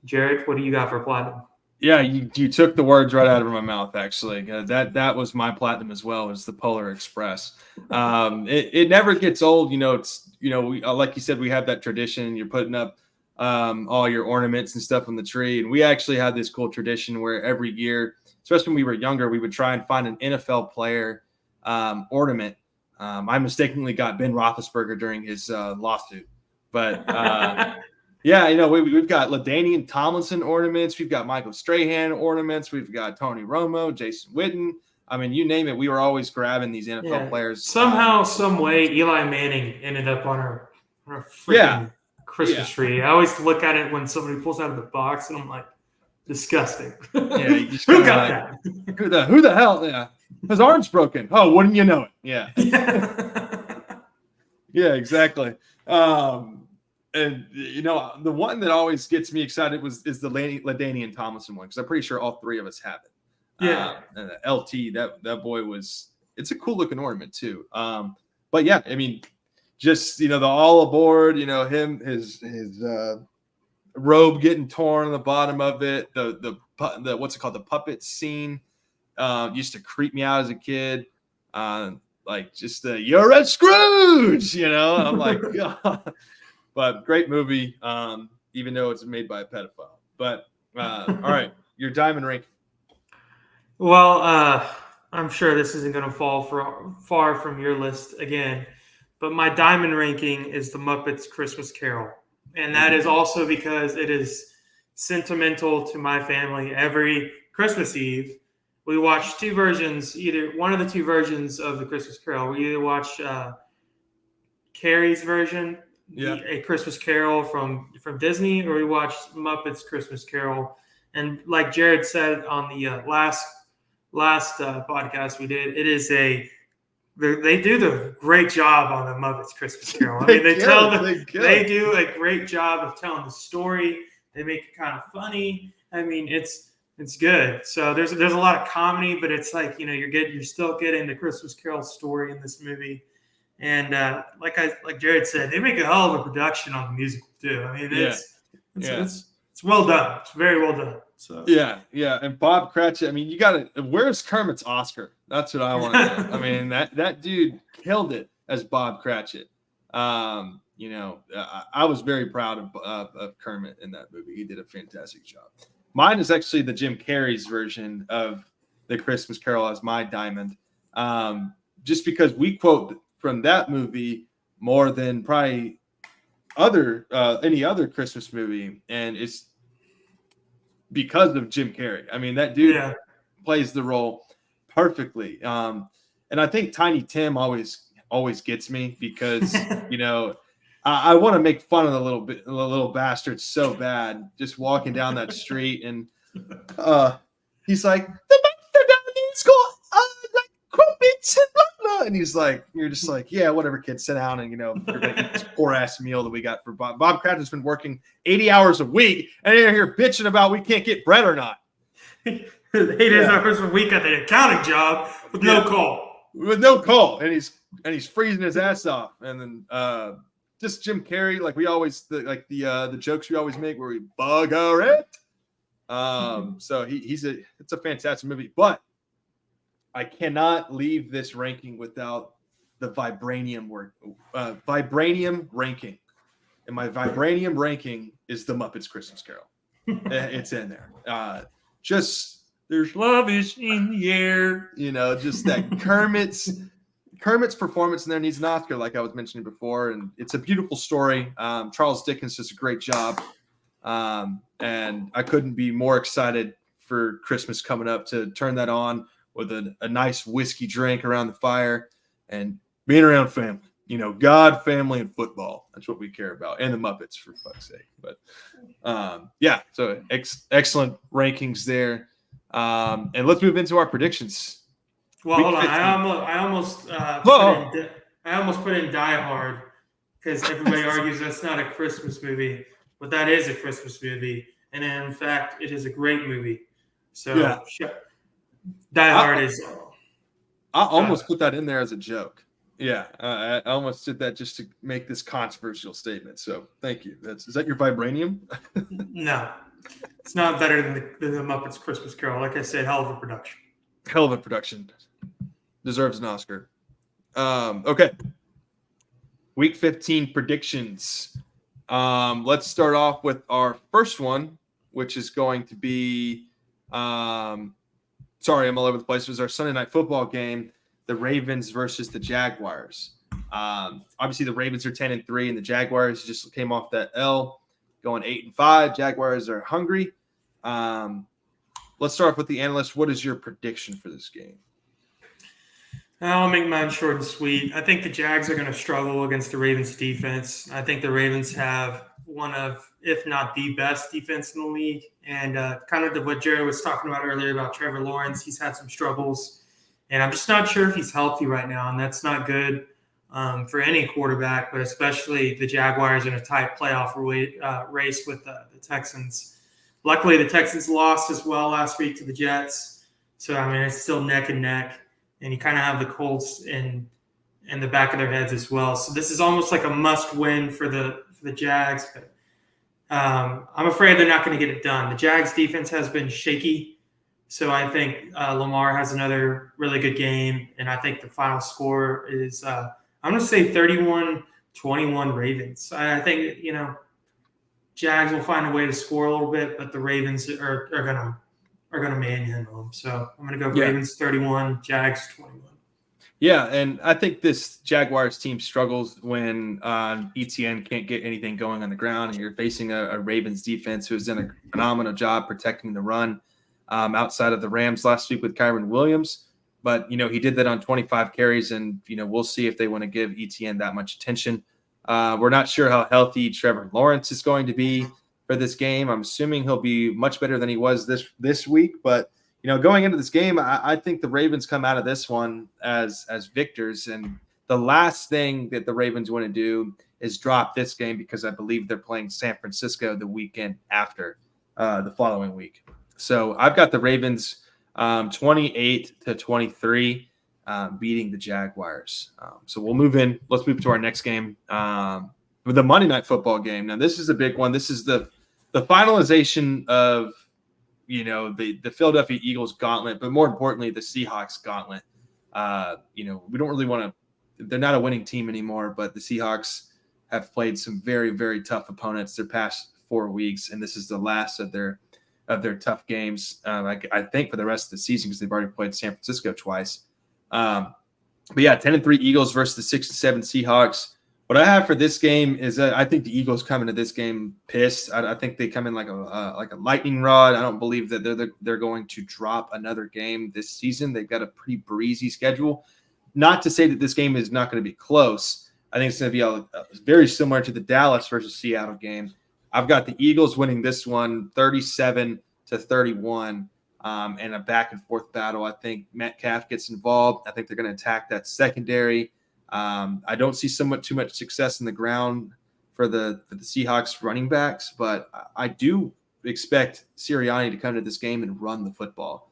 Jared, what do you got for platinum? Yeah, you took the words right out of my mouth. Actually, that was my platinum as well. Was the Polar Express. It never gets old. It's like you said, we have that tradition. You're putting up all your ornaments and stuff on the tree. And we actually had this cool tradition where every year, especially when we were younger, we would try and find an NFL player ornament. I mistakenly got Ben Roethlisberger during his lawsuit. But we've got LaDainian Tomlinson ornaments. We've got Michael Strahan ornaments. We've got Tony Romo, Jason Witten. I mean, you name it. We were always grabbing these NFL players. Somehow, some way, Eli Manning ended up on our freaking Christmas tree. I always look at it when somebody pulls out of the box, and I'm like, disgusting. Yeah, you just who got that? Who the hell? Yeah, his arm's broken. Oh, wouldn't you know it? Yeah. Yeah, exactly. And the one that always gets me excited is the LaDainian Tomlinson one, because I'm pretty sure all three of us have it. Yeah. And the LT, that boy it's a cool looking ornament too. But yeah, I mean, just the all aboard, him, his robe getting torn on the bottom of it, the what's it called, the puppet scene, used to creep me out as a kid. Like just you're a Scrooge, you know. I'm like, God. But great movie, even though it's made by a pedophile. But all right, your diamond ranking. Well, I'm sure this isn't going to fall far from your list again, but my diamond ranking is The Muppets Christmas Carol. And that is also because it is sentimental to my family. Every Christmas Eve, we watch two versions, either one of the two versions of the Christmas Carol. We either watch Carrie's version, A Christmas Carol from Disney, or we watch Muppets Christmas Carol. And like Jared said on the last podcast we did, it is they do the great job on the Muppets Christmas Carol. I mean, they do a great job of telling the story. They make it kind of funny. I mean, it's good. So there's a lot of comedy, but it's like, you know, you're still getting the Christmas Carol story in this movie. And like Jared said, they make a hell of a production on the musical too. I mean, it's well done. It's very well done. So yeah, and Bob Cratchit. I mean, you got to. Where's Kermit's Oscar? That's what I want to know. I mean, that dude killed it as Bob Cratchit. You know, I was very proud of Kermit in that movie. He did a fantastic job. Mine is actually the Jim Carrey's version of the Christmas Carol as my diamond, just because we quote from that movie more than probably any other Christmas movie, and it's because of Jim Carrey. I mean, that dude plays the role perfectly. And I think Tiny Tim always gets me because, you know, I want to make fun of the little bastard so bad, just walking down that street. And he's like, the monster down there is called like crumpets and blah, blah. And he's like, you're just like, yeah, whatever, kid, sit down. And, you know, you're going to eat this poor ass meal that we got for Bob. Bob Cratchit's been working 80 hours a week, and you're here bitching about we can't get bread or not. 8 hours a week at the accounting job with no call. With no call. And he's freezing his ass off. And then just Jim Carrey, like we always the jokes we always make where we bugger it. So it's a fantastic movie. But I cannot leave this ranking without the vibranium ranking. And my vibranium ranking is the Muppets Christmas Carol. It's in there. Just there's love is in the air. You know, just that Kermit's performance in there needs an Oscar, like I was mentioning before. And it's a beautiful story. Charles Dickens does a great job. And I couldn't be more excited for Christmas coming up to turn that on with a nice whiskey drink around the fire and being around family. You know, God, family, and football. That's what we care about. And the Muppets, for fuck's sake. But, so excellent rankings there. And let's move into our predictions. Well, hold on. I almost put in Die Hard because everybody argues that's not a Christmas movie, but that is a Christmas movie. And in fact, it is a great movie. So Die Hard is. I almost put that in there as a joke. Yeah, I almost did that just to make this controversial statement. So thank you. Is that your vibranium? No, it's not better than the Muppets Christmas Carol. Like I said, hell of a production. Hell of a production. Deserves an Oscar. Okay. Week 15 predictions. Let's start off with our first one, which is going to be sorry, I'm all over the place. It was our Sunday night football game, the Ravens versus the Jaguars. Obviously, the Ravens are 10-3, and the Jaguars just came off that L, going 8-5. Jaguars are hungry. Let's start off with the analyst. What is your prediction for this game? I'll make mine short and sweet. I think the Jags are going to struggle against the Ravens defense. I think the Ravens have one of, if not the best defense in the league. And kind of what Jared was talking about earlier about Trevor Lawrence, he's had some struggles. And I'm just not sure if he's healthy right now. And that's not good for any quarterback, but especially the Jaguars in a tight playoff race with the Texans. Luckily, the Texans lost as well last week to the Jets. So, I mean, it's still neck and neck. And you kind of have the Colts in the back of their heads as well. So this is almost like a must-win for the Jags. But I'm afraid they're not going to get it done. The Jags defense has been shaky So I think Lamar has another really good game, and I think the final score is I'm going to say 31-21 Ravens. I think Jags will find a way to score a little bit, but the Ravens are gonna manhandle them. So I'm gonna go Ravens 31, Jags 21. Yeah, and I think this Jaguars team struggles when ETN can't get anything going on the ground, and you're facing a Ravens defense who has done a phenomenal job protecting the run outside of the Rams last week with Kyron Williams. But, he did that on 25 carries, and, we'll see if they want to give ETN that much attention. We're not sure how healthy Trevor Lawrence is going to be for this game. I'm assuming he'll be much better than he was this week, but going into this game, I think the Ravens come out of this one as victors. And the last thing that the Ravens want to do is drop this game, because I believe they're playing San Francisco the weekend after the following week. So I've got the Ravens 28-23 beating the Jaguars. So we'll move in. Let's move to our next game, with the Monday Night Football game. Now, this is a big one. This is the finalization of the Philadelphia Eagles gauntlet, but more importantly, the Seahawks gauntlet. We don't really want to – they're not a winning team anymore, but the Seahawks have played some very, very tough opponents their past 4 weeks, and this is the last of their tough games, I think, for the rest of the season, because they've already played San Francisco twice. But yeah, 10-3 Eagles versus the 6-7 Seahawks. What I have for this game is that I think the Eagles come into this game pissed. I think they come in like a lightning rod. I don't believe that they're going to drop another game this season. They've got a pretty breezy schedule. Not to say that this game is not going to be close. I think it's going to be very similar to the Dallas versus Seattle game. I've got the Eagles winning this one 37-31, and a back and forth battle. I think Metcalf gets involved. I think they're going to attack that secondary. I don't see too much success in the ground for the Seahawks running backs, but I do expect Sirianni to come to this game and run the football.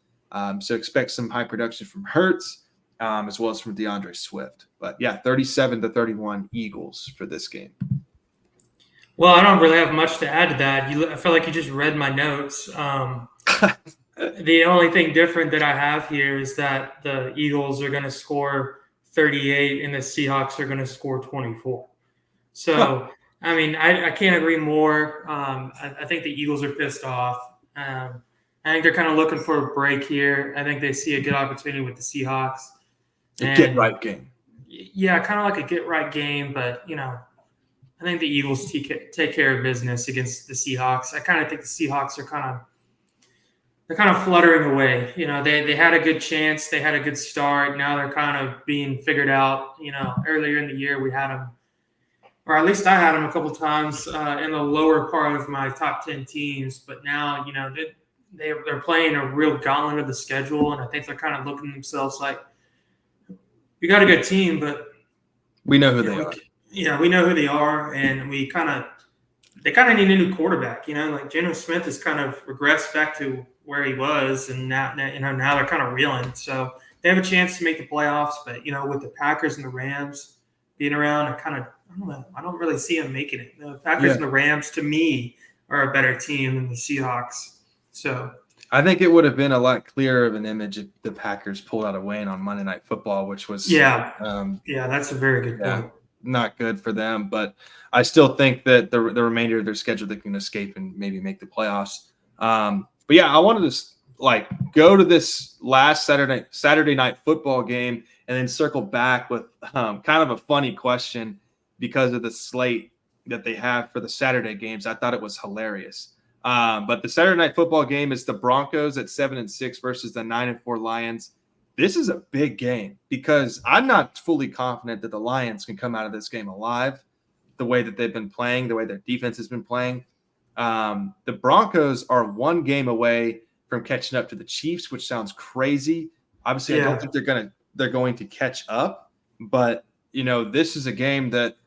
So expect some high production from Hurts, as well as from DeAndre Swift. But yeah, 37-31 Eagles for this game. Well, I don't really have much to add to that. I feel like you just read my notes. The only thing different that I have here is that the Eagles are going to score 38 and the Seahawks are going to score 24. So, I mean, I can't agree more. I think the Eagles are pissed off. I think they're kind of looking for a break here. I think they see a good opportunity with the Seahawks. A get-right game. Yeah, kind of like a get-right game, but, I think the Eagles take care of business against the Seahawks. I kind of think the Seahawks are kind of fluttering away. They had a good chance. They had a good start. Now they're kind of being figured out. Earlier in the year we had them, or at least I had them a couple times in the lower part of my top 10 teams. But now, they're playing a real gauntlet of the schedule, and I think they're kind of looking at themselves like, we got a good team, but we know who they are. Yeah, we know who they are, and they kind of need a new quarterback. Like Geno Smith has kind of regressed back to where he was, and now they're kind of reeling. So they have a chance to make the playoffs, but with the Packers and the Rams being around, I don't know. I don't really see them making it. The Packers and the Rams, to me, are a better team than the Seahawks. So I think it would have been a lot clearer of an image if the Packers pulled out a win on Monday Night Football, which was that's a very good point. Not good for them, but I still think that the remainder of their schedule, they can escape and maybe make the playoffs. But yeah, I wanted to go to this last Saturday night football game and then circle back with kind of a funny question because of the slate that they have for the Saturday games. I thought it was hilarious. But the Saturday night football game is the Broncos at 7-6 versus the 9-4 Lions. This is a big game because I'm not fully confident that the Lions can come out of this game alive the way that they've been playing, the way their defense has been playing. The Broncos are one game away from catching up to the Chiefs, which sounds crazy. Obviously, I don't think they're going to catch up, but this is a game that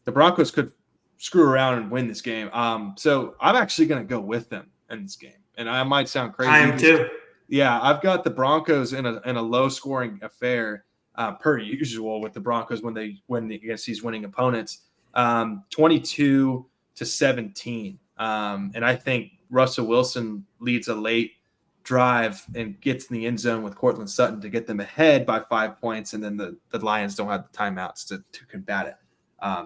the Broncos could screw around and win this game. So I'm actually going to go with them in this game, and I might sound crazy. I am too. Yeah, I've got the Broncos in a low-scoring affair per usual with the Broncos when they win against these winning opponents, 22-17. And I think Russell Wilson leads a late drive and gets in the end zone with Cortland Sutton to get them ahead by 5 points, and then the Lions don't have the timeouts to combat it.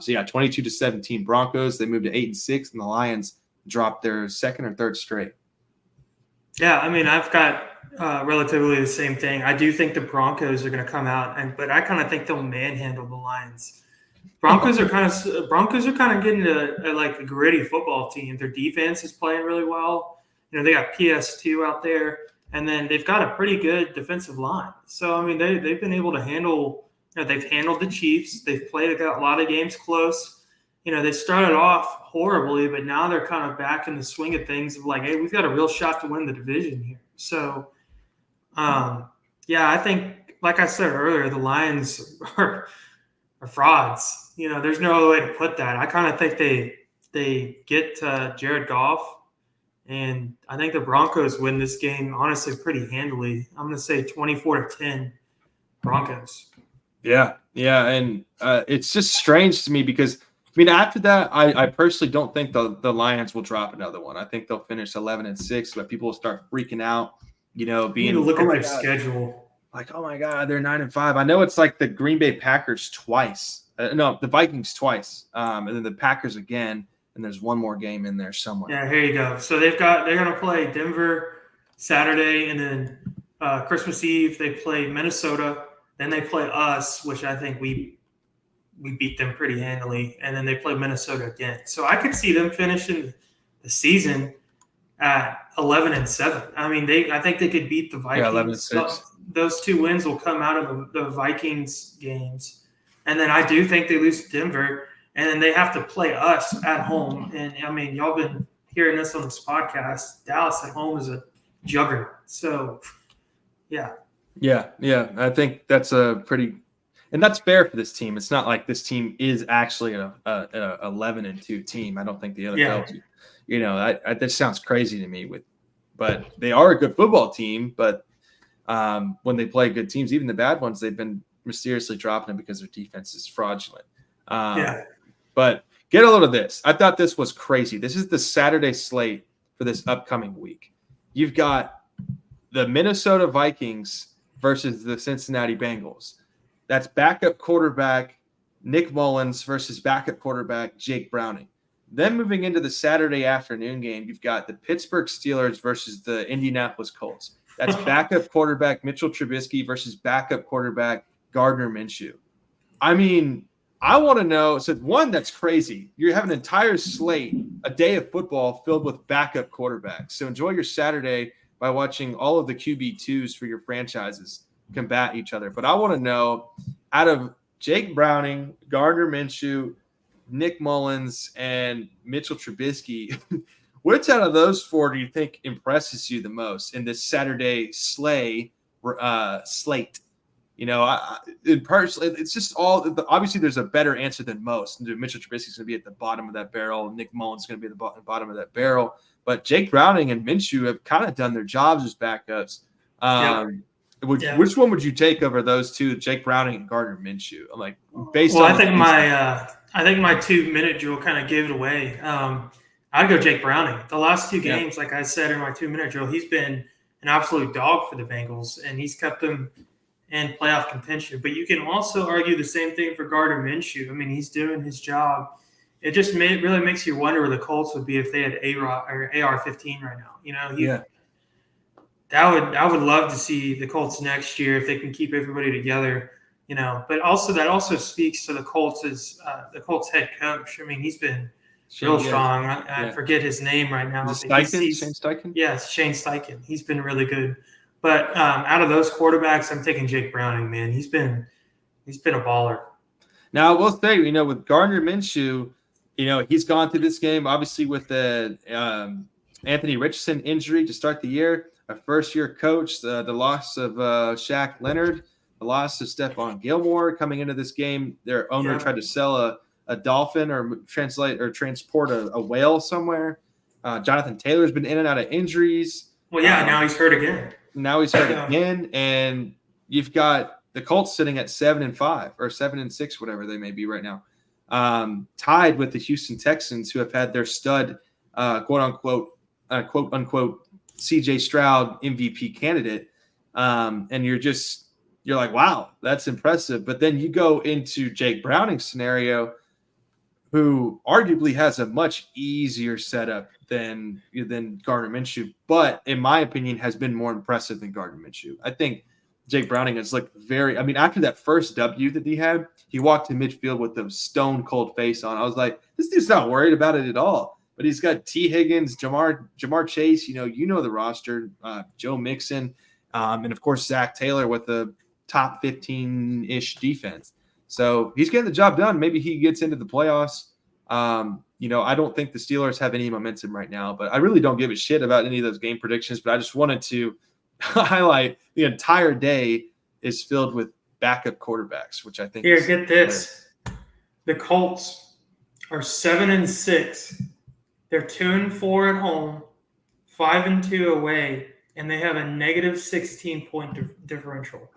So yeah, 22-17 Broncos. They moved to 8-6, and the Lions dropped their second or third straight. Yeah, I mean, I've got relatively the same thing. I do think the Broncos are going to come out, but I kind of think they'll manhandle the Lions. Broncos are kind of getting to like a gritty football team. Their defense is playing really well. They got PS2 out there, and then they've got a pretty good defensive line. So I mean, they've been able to handle. They've handled the Chiefs. They've played a lot of games close. They started off horribly, but now they're kind of back in the swing of things of like, hey, we've got a real shot to win the division here. So, I think, like I said earlier, the Lions are frauds. There's no other way to put that. I kind of think they get Jared Goff, and I think the Broncos win this game, honestly, pretty handily. I'm going to say 24-10 Broncos. Yeah, and it's just strange to me because – after that, I personally don't think the Lions will drop another one. I think they'll finish 11-6, but people will start freaking out, being look at their schedule. Like, oh my God, they're 9-5. I know it's like the Green Bay Packers twice. The Vikings twice, and then the Packers again, and there's one more game in there somewhere. Yeah, here you go. So they're going to play Denver Saturday, and then Christmas Eve they play Minnesota. Then they play us, which I think we beat them pretty handily, and then they play Minnesota again. So I could see them finishing the season at 11-7. I mean, I think they could beat the Vikings. Yeah, 11-6. Those two wins will come out of the Vikings games, and then I do think they lose to Denver, and then they have to play us at home. And I mean, y'all been hearing this on this podcast. Dallas at home is a juggernaut. So, yeah. I think that's a pretty. And that's fair for this team. It's not like this team is actually an 11-2 team. I don't think the other that sounds crazy to me. But they are a good football team. But when they play good teams, even the bad ones, they've been mysteriously dropping them because their defense is fraudulent. But get a load of this. I thought this was crazy. This is the Saturday slate for this upcoming week. You've got the Minnesota Vikings versus the Cincinnati Bengals. That's backup quarterback Nick Mullins versus backup quarterback Jake Browning. Then moving into the Saturday afternoon game, you've got the Pittsburgh Steelers versus the Indianapolis Colts. That's backup quarterback Mitchell Trubisky versus backup quarterback Gardner Minshew. I mean, I want to know. So one, that's crazy. You have an entire slate, a day of football filled with backup quarterbacks. So enjoy your Saturday by watching all of the QB2s for your franchises combat each other. But I want to know, out of Jake Browning, Gardner Minshew, Nick Mullins, and Mitchell Trubisky, which out of those four do you think impresses you the most in this Saturday slate? Personally, it's just all obviously there's a better answer than most. Mitchell Trubisky's going to be at the bottom of that barrel. Nick Mullins is going to be at the bottom of that barrel. But Jake Browning and Minshew have kind of done their jobs as backups. Which one would you take over those two, Jake Browning and Gardner Minshew? I'm like, I think my 2-minute drill kind of gave it away. I'd go Jake Browning. The last two games, like I said in my 2-minute drill, he's been an absolute dog for the Bengals, and he's kept them in playoff contention. But you can also argue the same thing for Gardner Minshew. I mean, he's doing his job. It just really makes you wonder where the Colts would be if they had AR-15 right now. I would love to see the Colts next year if they can keep everybody together, But also that also speaks to the Colts head coach. I mean, he's been real strong. I forget his name right now. Shane Steichen? Yes, Shane Steichen. He's been really good. But out of those quarterbacks, I'm taking Jake Browning, man. He's been a baller. Now, I will say, with Gardner Minshew, he's gone through this game, obviously, with the Anthony Richardson injury to start the year. A first-year coach, the loss of Shaq Leonard, the loss of Stephon Gilmore coming into this game. Their owner tried to sell a dolphin or transport a whale somewhere. Jonathan Taylor's been in and out of injuries. Well, now he's hurt again. And you've got the Colts sitting at 7-5 or 7-6, whatever they may be right now, tied with the Houston Texans, who have had their stud, quote unquote, CJ Stroud MVP candidate. And you're like, wow, that's impressive. But then you go into Jake Browning's scenario, who arguably has a much easier setup than Gardner Minshew, but in my opinion has been more impressive than Gardner Minshew. I think Jake Browning has looked after that first W that he had, he walked to midfield with a stone cold face on. I was like, this dude's not worried about it at all. But he's got T. Higgins, Jamar Chase, you know the roster, Joe Mixon, and of course Zach Taylor with a top 15-ish defense. So he's getting the job done. Maybe he gets into the playoffs. I don't think the Steelers have any momentum right now, but I really don't give a shit about any of those game predictions. But I just wanted to highlight the entire day is filled with backup quarterbacks, which I think. Here, get this: the Colts are 7-6. They're 2-4 at home, 5-2 away, and they have a negative 16-point differential.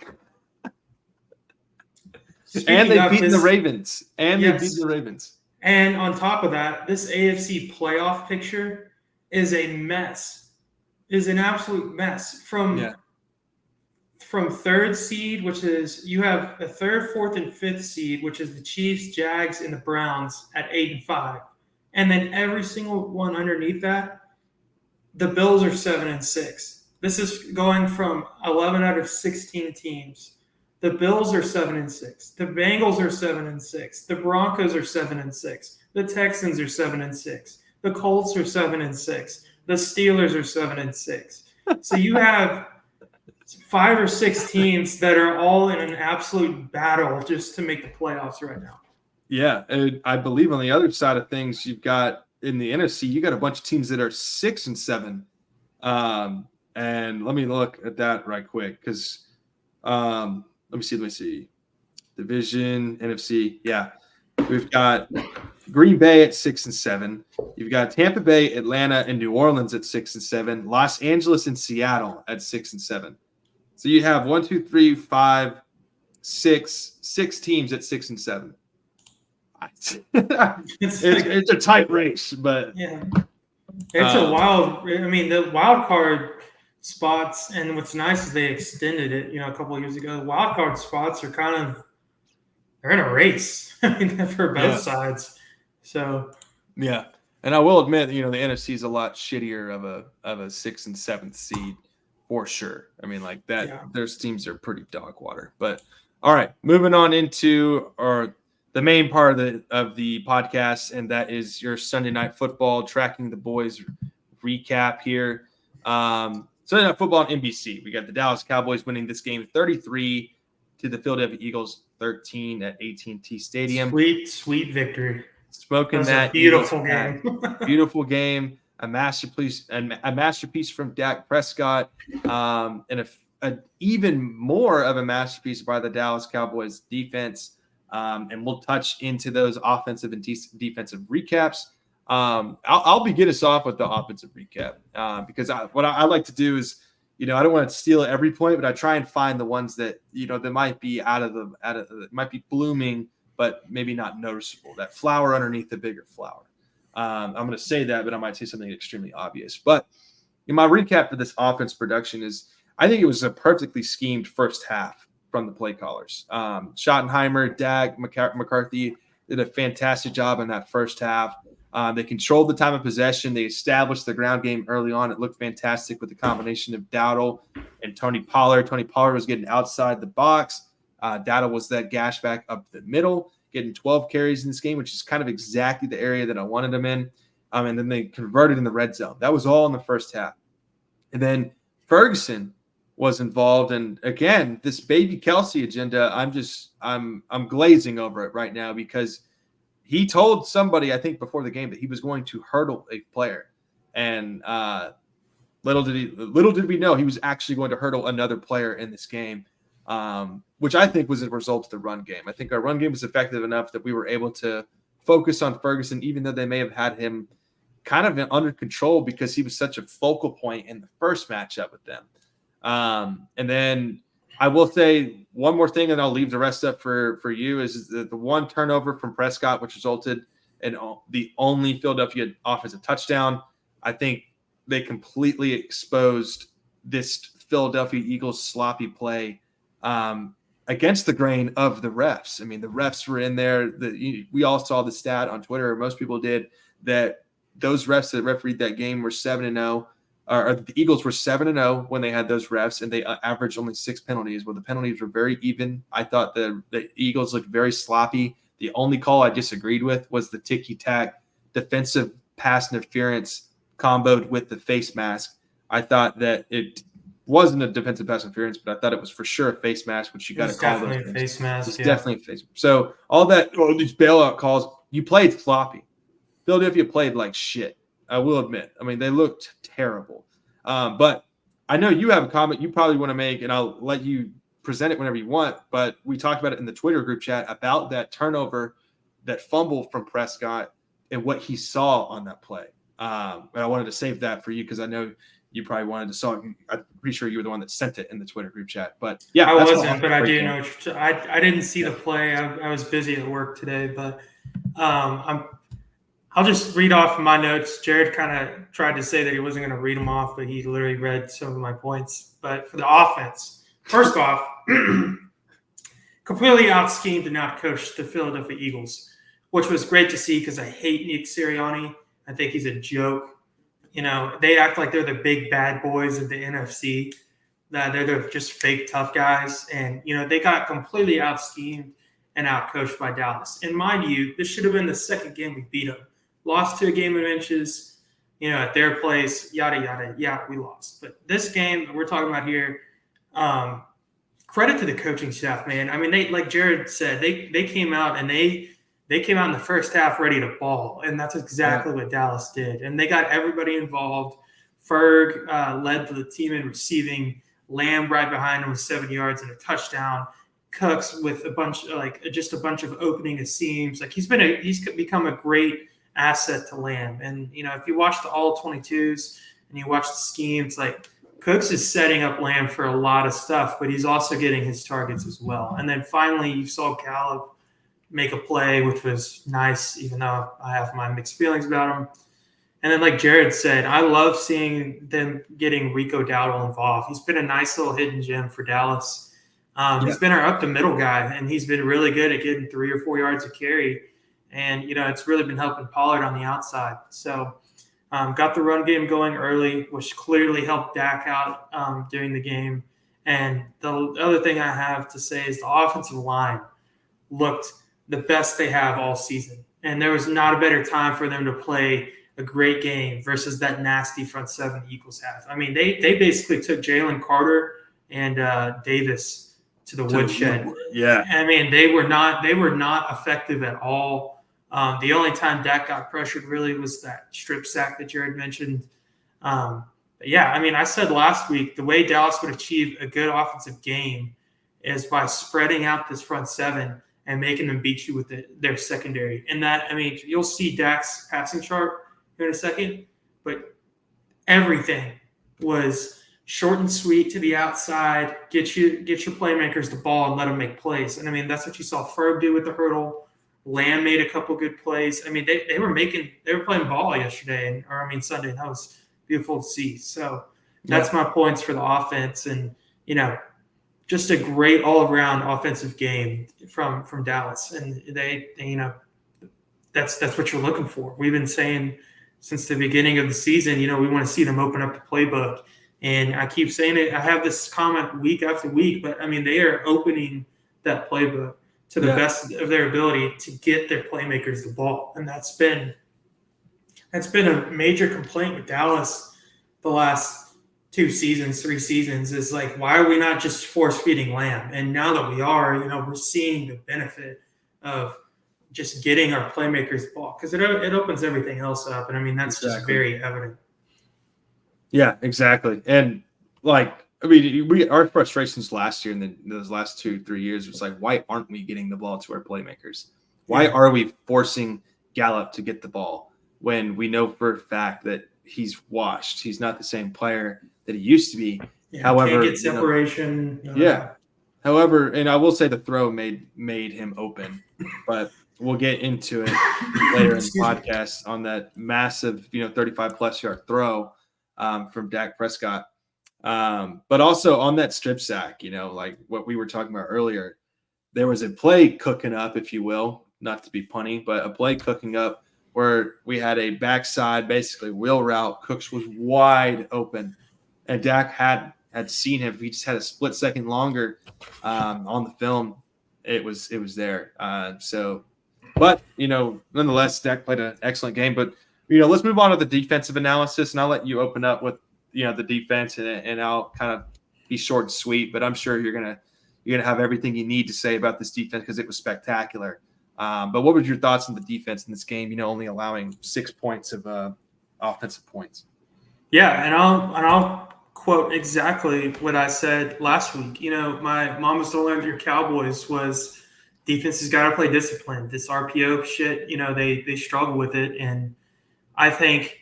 And they've beaten the Ravens. They beat the Ravens. And on top of that, this AFC playoff picture is a mess. Is an absolute mess. From third seed, which is you have a third, fourth, and fifth seed, which is the Chiefs, Jags, and the Browns at 8-5. And then every single one underneath that, the Bills are 7-6. This is going from 11 out of 16 teams. The Bills are 7-6. The Bengals are 7-6. The Broncos are 7-6. The Texans are 7-6. The Colts are 7-6. The Steelers are 7-6. So you have 5 or 6 teams that are all in an absolute battle just to make the playoffs right now. Yeah, and I believe on the other side of things, you've got in the NFC, you got a bunch of teams that are 6-7. And let me look at that right quick because. Let me see. Division, NFC. Yeah. We've got Green Bay at 6-7. You've got Tampa Bay, Atlanta, and New Orleans at 6-7. Los Angeles and Seattle at 6-7. So you have 1, 2, 3, 5, 6 teams at 6-7. It's a tight race, but yeah. It's a wild. I mean, the wild card spots, and what's nice is they extended it, a couple of years ago. The wild card spots are they're in a race. I mean, for both sides. So yeah, and I will admit, the NFC is a lot shittier of a 6th and 7th seed for sure. I mean, like that, Those teams are pretty dog water. But all right, moving on into the main part of the podcast, and that is your Sunday Night Football Tracking the Boys recap here. Sunday Night Football on NBC. We got the Dallas Cowboys winning this game 33 to the Philadelphia Eagles 13 at AT&T Stadium. Sweet victory. Smoking that a beautiful game. Beautiful game. A masterpiece from Dak Prescott, and even more of a masterpiece by the Dallas Cowboys defense. And we'll touch into those offensive and defensive recaps. I'll begin us off with the offensive recap because what I like to do is, I don't want to steal every point, but I try and find the ones that that might be might be blooming, but maybe not noticeable. That flower underneath the bigger flower. I'm going to say that, but I might say something extremely obvious. But in my recap for this offense production is, I think it was a perfectly schemed first half from the play callers. Schottenheimer, Dak, McCarthy did a fantastic job in that first half. They controlled the time of possession. They established the ground game early on. It looked fantastic with the combination of Dowdle and Tony Pollard. Tony Pollard was getting outside the box. Dowdle was that gash back up the middle, getting 12 carries in this game, which is kind of exactly the area that I wanted him in. And then they converted in the red zone. That was all in the first half. And then Ferguson was involved. And again, this baby Kelsey agenda, I'm glazing over it right now because he told somebody, I think before the game, that he was going to hurdle a player. And little did we know he was actually going to hurdle another player in this game, which I think was a result of the run game. I think our run game was effective enough that we were able to focus on Ferguson, even though they may have had him kind of under control because he was such a focal point in the first matchup with them. And then I will say one more thing, and I'll leave the rest up for you, is the one turnover from Prescott, which resulted in the only Philadelphia offensive touchdown. I think they completely exposed this Philadelphia Eagles sloppy play against the grain of the refs. I mean, the refs were in there. We all saw the stat on Twitter. Most people did, that those refs that refereed that game were 7-0. Or the Eagles were 7-0 when they had those refs, and they averaged only 6 penalties. Well, the penalties were very even. I thought the Eagles looked very sloppy. The only call I disagreed with was the ticky-tack defensive pass interference comboed with the face mask. I thought that it wasn't a defensive pass interference, but I thought it was for sure a face mask, which you got to call those. Definitely a face mask. It's definitely a face. So all these bailout calls, you played sloppy. Philadelphia played like shit. I will admit. I mean, they looked terrible. But I know you have a comment you probably want to make, and I'll let you present it whenever you want. But we talked about it in the Twitter group chat about that turnover, that fumble from Prescott, and what he saw on that play. And I wanted to save that for you because I know you probably wanted to saw it. I'm pretty sure you were the one that sent it in the Twitter group chat. But yeah, I wasn't, but I do know. I didn't see the play. I was busy at work today, but I'll just read off my notes. Jared kind of tried to say that he wasn't going to read them off, but he literally read some of my points. But for the offense, first off, completely out-schemed and out-coached the Philadelphia Eagles, which was great to see because I hate Nick Sirianni. I think he's a joke. You know, they act like they're the big bad boys of the NFC. They're just fake tough guys. And, you know, they got completely out-schemed and out-coached by Dallas. And mind you, this should have been the second game we beat them. Lost to a game of inches, you know, at their place, yada, yada. Yeah, we lost. But this game we're talking about here, credit to the coaching staff, man. I mean, they, like Jared said, they came out and they came out in the first half ready to ball. And that's exactly what Dallas did. And they got everybody involved. Ferg led the team in receiving. Lamb right behind him with 7 yards and a touchdown. Cooks with a bunch of opening seams. Like he's become a great asset to Lamb. And, you know, if you watch the all 22s and you watch the scheme, it's like Cooks is setting up Lamb for a lot of stuff, but he's also getting his targets as well. And then finally you saw Gallup make a play, which was nice, even though I have my mixed feelings about him. And then like Jared said, I love seeing them getting Rico Dowdle involved. He's been a nice little hidden gem for Dallas. He's been our up the middle guy, and he's been really good at getting 3 or 4 yards of carry. And, you know, it's really been helping Pollard on the outside. So got the run game going early, which clearly helped Dak out during the game. And the other thing I have to say is the offensive line looked the best they have all season. And there was not a better time for them to play a great game versus that nasty front seven Eagles have. I mean, they basically took Jalen Carter and Davis to the woodshed. Yeah. I mean, they were not effective at all. The only time Dak got pressured really was that strip sack that Jared mentioned. But yeah, I mean, I said last week, the way Dallas would achieve a good offensive game is by spreading out this front seven and making them beat you with their secondary. And that, I mean, you'll see Dak's passing chart here in a second, but everything was short and sweet to the outside, get your playmakers the ball and let them make plays. And I mean, that's what you saw Ferg do with the hurdle. Lamb made a couple good plays. I mean, they were playing ball yesterday, Sunday, and that was beautiful to see. So that's my points for the offense, and you know, just a great all around offensive game from Dallas. And they you know, that's what you're looking for. We've been saying since the beginning of the season, you know, we want to see them open up the playbook. And I keep saying it. I have this comment week after week, but I mean, they are opening that playbook to the best of their ability to get their playmakers the ball. And that's been a major complaint with Dallas the last 3 seasons is like, why are we not just force feeding Lamb? And now that we are, you know, we're seeing the benefit of just getting our playmakers the ball, because it opens everything else up. And I mean, that's just very evident. Yeah, exactly. And like, I mean, our frustrations last year and those last 2-3 years was like, why aren't we getting the ball to our playmakers? Why are we forcing Gallup to get the ball when we know for a fact that he's washed? He's not the same player that he used to be. Yeah, however, can't get separation. However, and I will say the throw made him open, but we'll get into it later in the podcast on that massive, 35+ yard throw. from Dak Prescott. But also on that strip sack, like what we were talking about earlier, there was a play cooking up, if you will, not to be punny, but a play cooking up where we had a backside, basically wheel route. Cooks was wide open, and Dak had seen him. If he just had a split second longer on the film, it was there. But nonetheless, Dak played an excellent game. But let's move on to the defensive analysis, and I'll let you open up with the defense, and I'll kind of be short and sweet. But I'm sure you're gonna have everything you need to say about this defense because it was spectacular. But what were your thoughts on the defense in this game? Only allowing 6 points of offensive points. Yeah, and I'll quote exactly what I said last week. My mom was told under your Cowboys was defense has got to play disciplined. This RPO shit, they struggle with it, and I think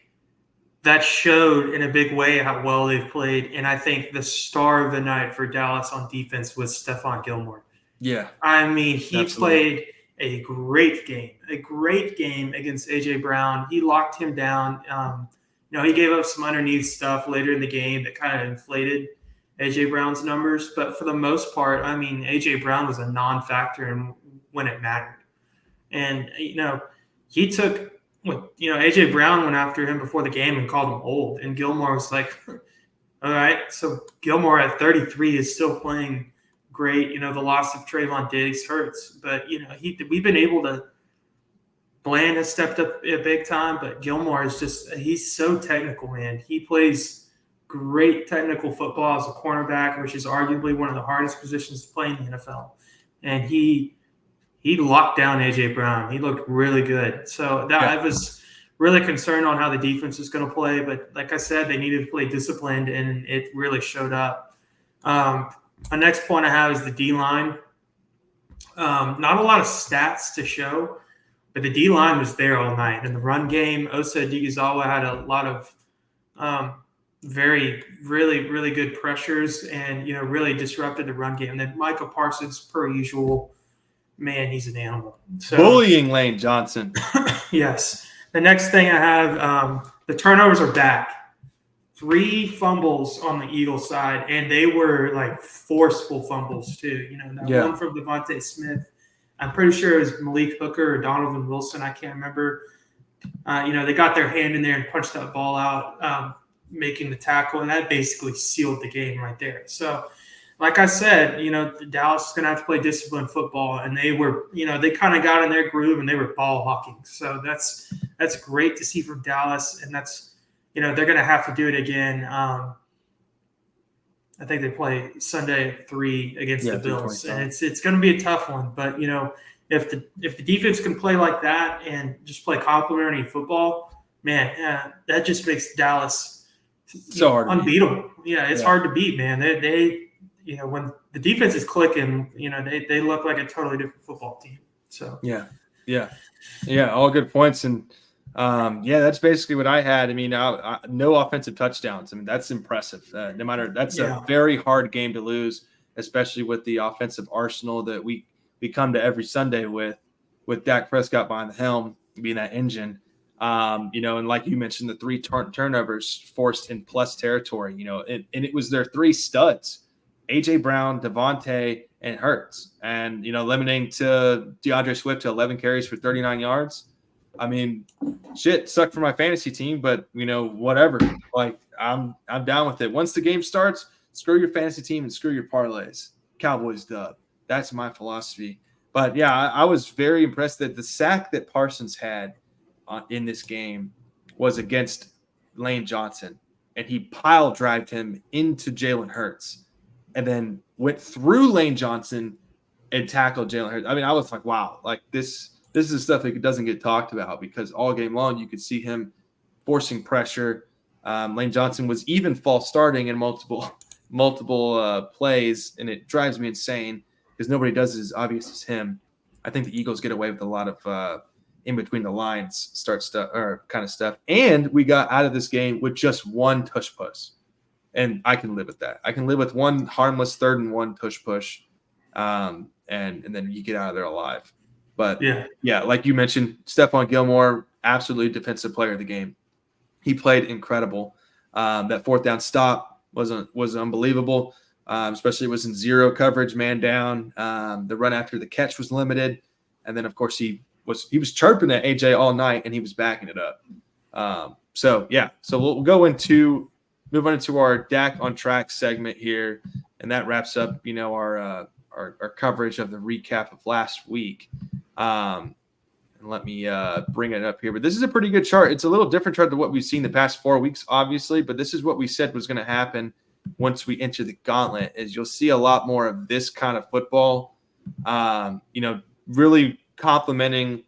that showed in a big way how well they've played. And I think the star of the night for Dallas on defense was Stephon Gilmore. Yeah, I mean, he absolutely played a great game against A.J. Brown. He locked him down. He gave up some underneath stuff later in the game that kind of inflated A.J. Brown's numbers. But for the most part, I mean, A.J. Brown was a non-factor when it mattered. And, he took A.J. Brown went after him before the game and called him old. And Gilmore was like, all right. So Gilmore at 33 is still playing great. The loss of Trayvon Diggs hurts. But, we've been able to – Bland has stepped up a big time, but Gilmore is he's so technical, man. He plays great technical football as a cornerback, which is arguably one of the hardest positions to play in the NFL. And he locked down A.J. Brown. He looked really good. So I was really concerned on how the defense is going to play. But like I said, they needed to play disciplined, and it really showed up. My next point I have is the D-line. Not a lot of stats to show, but the D-line was there all night. In the run game, Osa Odighizuwa had a lot of very, really, really good pressures and, really disrupted the run game. And then Micah Parsons, per usual, man, he's an animal. So, bullying Lane Johnson. Yes. The next thing I have, the turnovers are back. 3 fumbles on the Eagles side, and they were like forceful fumbles too. One from Devontae Smith. I'm pretty sure it was Malik Hooker or Donovan Wilson. I can't remember. They got their hand in there and punched that ball out, making the tackle, and that basically sealed the game right there. So, like I said, Dallas is going to have to play disciplined football, and they were, they kind of got in their groove and they were ball hawking. So that's great to see from Dallas, and that's, they're going to have to do it again. I think they play Sunday at 3 against the Bills, and it's going to be a tough one. But if the defense can play like that and just play complementary football, man, that just makes Dallas so hard unbeatable. It's hard to beat, man. They when the defense is clicking, they look like a totally different football team. So all good points. And that's basically what I had. I mean, no offensive touchdowns. I mean, that's impressive. No matter, that's a very hard game to lose, especially with the offensive arsenal that we come to every Sunday with Dak Prescott behind the helm, being that engine. And like you mentioned, the 3 turnovers forced in plus territory. And it was their 3 studs: A.J. Brown, Devontae, and Hurts, and limiting to DeAndre Swift to 11 carries for 39 yards. I mean, shit, sucked for my fantasy team, but whatever. Like, I'm down with it. Once the game starts, screw your fantasy team and screw your parlays. Cowboys dub. That's my philosophy. But yeah, I was very impressed that the sack that Parsons had in this game was against Lane Johnson, and he pile drived him into Jalen Hurts, and then went through Lane Johnson and tackled Jalen Hurts. I mean, I was like, wow, like this is stuff that doesn't get talked about, because all game long you could see him forcing pressure. Lane Johnson was even false starting in multiple plays, and it drives me insane because nobody does it as obvious as him. I think the Eagles get away with a lot of in between the lines start stuff or kind of stuff, and we got out of this game with just 1 tush push, and I can live with that. I can live with 1 harmless 3rd and 1 tush push, and then you get out of there alive. But yeah, like you mentioned, Stephon Gilmore, absolutely defensive player of the game. He played incredible. That fourth down stop was unbelievable. Especially it was in zero coverage, man down. The run after the catch was limited, and then of course he was chirping at AJ all night, and he was backing it up. So we'll move on into our Dak on track segment here, and that wraps up our coverage of the recap of last week. And let me bring it up here. But this is a pretty good chart. It's a little different chart than what we've seen the past 4 weeks, obviously, but this is what we said was going to happen once we enter the gauntlet. Is you'll see a lot more of this kind of football, really complementing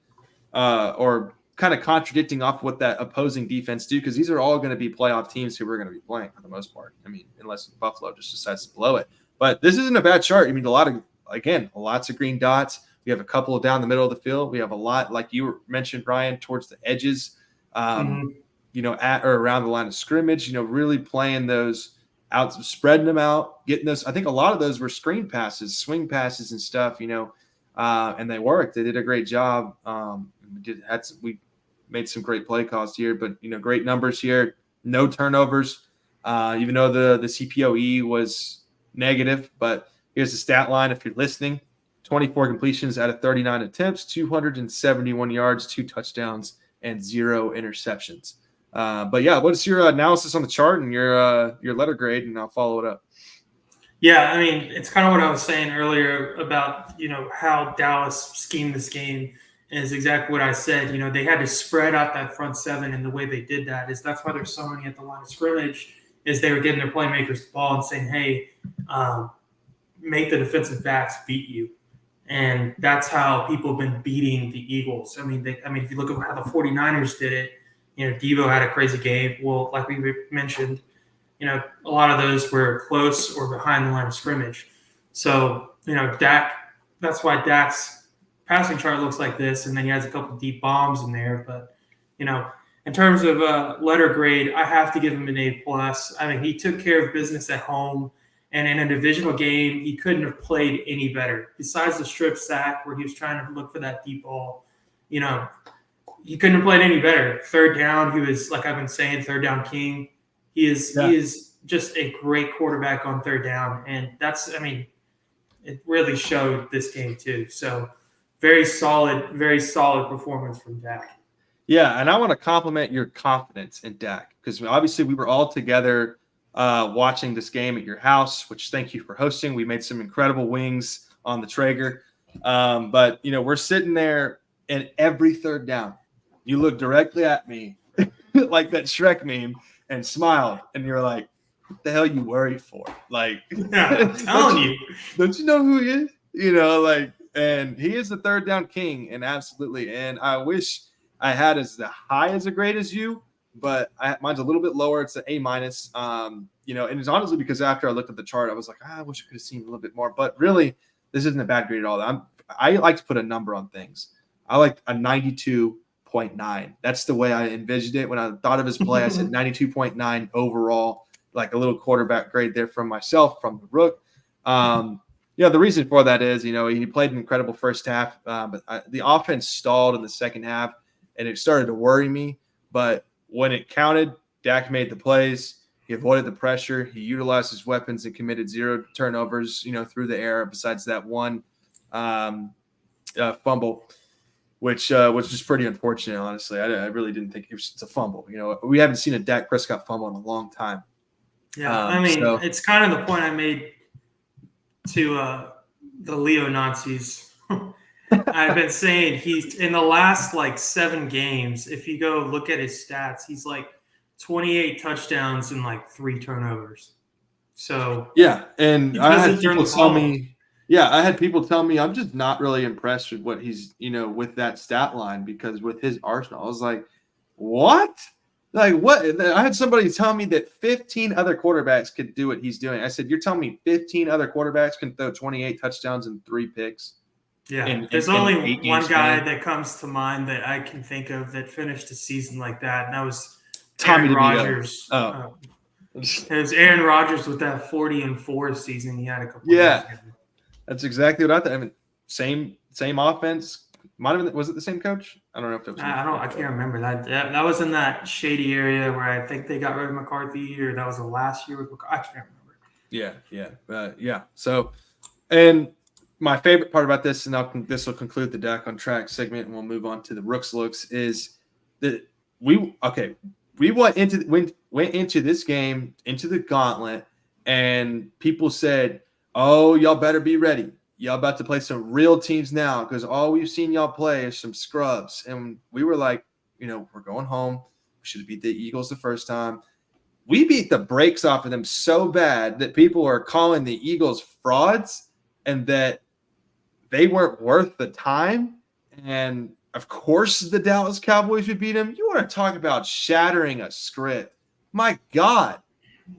or kind of contradicting off what that opposing defense do, because these are all going to be playoff teams who we're going to be playing for the most part. I mean, unless Buffalo just decides to blow it. But this isn't a bad chart. I mean, lots of green dots. We have a couple down the middle of the field. We have a lot, like you mentioned, Brian, towards the edges, at or around the line of scrimmage, really playing those out, spreading them out, getting those. I think a lot of those were screen passes, swing passes and stuff, and they worked. They did a great job. We made some great play calls here, but, great numbers here. No turnovers, even though the CPOE was negative. But here's the stat line if you're listening. 24 completions out of 39 attempts, 271 yards, 2 touchdowns, and 0 interceptions. But yeah, what's your analysis on the chart and your letter grade, and I'll follow it up. Yeah, I mean, it's kind of what I was saying earlier about, how Dallas schemed this game is exactly what I said. They had to spread out that front seven, and the way they did that is that's why there's so many at the line of scrimmage, is they were getting their playmakers the ball and saying, hey, make the defensive backs beat you. And that's how people have been beating the Eagles. I mean, if you look at how the 49ers did it, Deebo had a crazy game. Well, like we mentioned, a lot of those were close or behind the line of scrimmage. So, Dak, that's why Dak's passing chart looks like this, and then he has a couple deep bombs in there. But, in terms of letter grade, I have to give him an A+. I mean, he took care of business at home. And in a divisional game, he couldn't have played any better. Besides the strip sack where he was trying to look for that deep ball, he couldn't have played any better. Third down, he was, like I've been saying, third down king. He is just a great quarterback on third down. And it really showed this game too. So very solid performance from Dak. Yeah, and I want to compliment your confidence in Dak, because obviously we were all together watching this game at your house, which thank you for hosting. We made some incredible wings on the Traeger. But, we're sitting there, and every third down, you look directly at me like that Shrek meme and smiled. And you're like, what the hell you worried for? Like, I'm telling you. Don't you know who he is? And he is the third down king. And absolutely. And I wish I had as high as a grade as you. But mine's a little bit lower. It's an A-. And it's honestly because after I looked at the chart, I was like, I wish I could have seen a little bit more. But really, this isn't a bad grade at all. I like to put a number on things. I like a 92.9. That's the way I envisioned it. When I thought of his play, I said 92.9 overall, like a little quarterback grade there from myself, from the Rook. The reason for that is, he played an incredible first half, but the offense stalled in the second half, and it started to worry me. But when it counted, Dak made the plays. He avoided the pressure. He utilized his weapons and committed 0 turnovers, through the air, besides that one fumble, which was just pretty unfortunate, honestly. I really didn't think it was a fumble. We haven't seen a Dak Prescott fumble in a long time. Yeah, it's kind of the point I made to the Leo Nazis. I've been saying he's in the last 7 games. If you go look at his stats, he's 28 touchdowns and 3 turnovers. So yeah, and I had people tell me I'm just not really impressed with what he's with that stat line, because with his arsenal, I was like, what? What? I had somebody tell me that 15 other quarterbacks could do what he's doing. I said, you're telling me 15 other quarterbacks can throw 28 touchdowns and 3 picks? Yeah, there's only one guy that comes to mind that I can think of that finished a season like that, and that was Aaron Rodgers. It was Aaron Rodgers with that 40-4 season he had a couple years ago. That's exactly what I thought. Same offense, Was it the same coach? I don't know if it was. I can't remember that. That was in that shady area where I think they got rid of McCarthy, or that was the last year with McCarthy. I can't remember. Yeah. So, and my favorite part about this, and this will conclude the Dak on Track segment, and we'll move on to the Rooks looks. Is that we went into this game, into the gauntlet, and people said, "Oh, y'all better be ready. Y'all about to play some real teams now, because all we've seen y'all play is some scrubs." And we were like, we're going home. We should have beat the Eagles the first time. We beat the brakes off of them so bad that people are calling the Eagles frauds and that they weren't worth the time. And of course, the Dallas Cowboys would beat them. You want to talk about shattering a script? My God.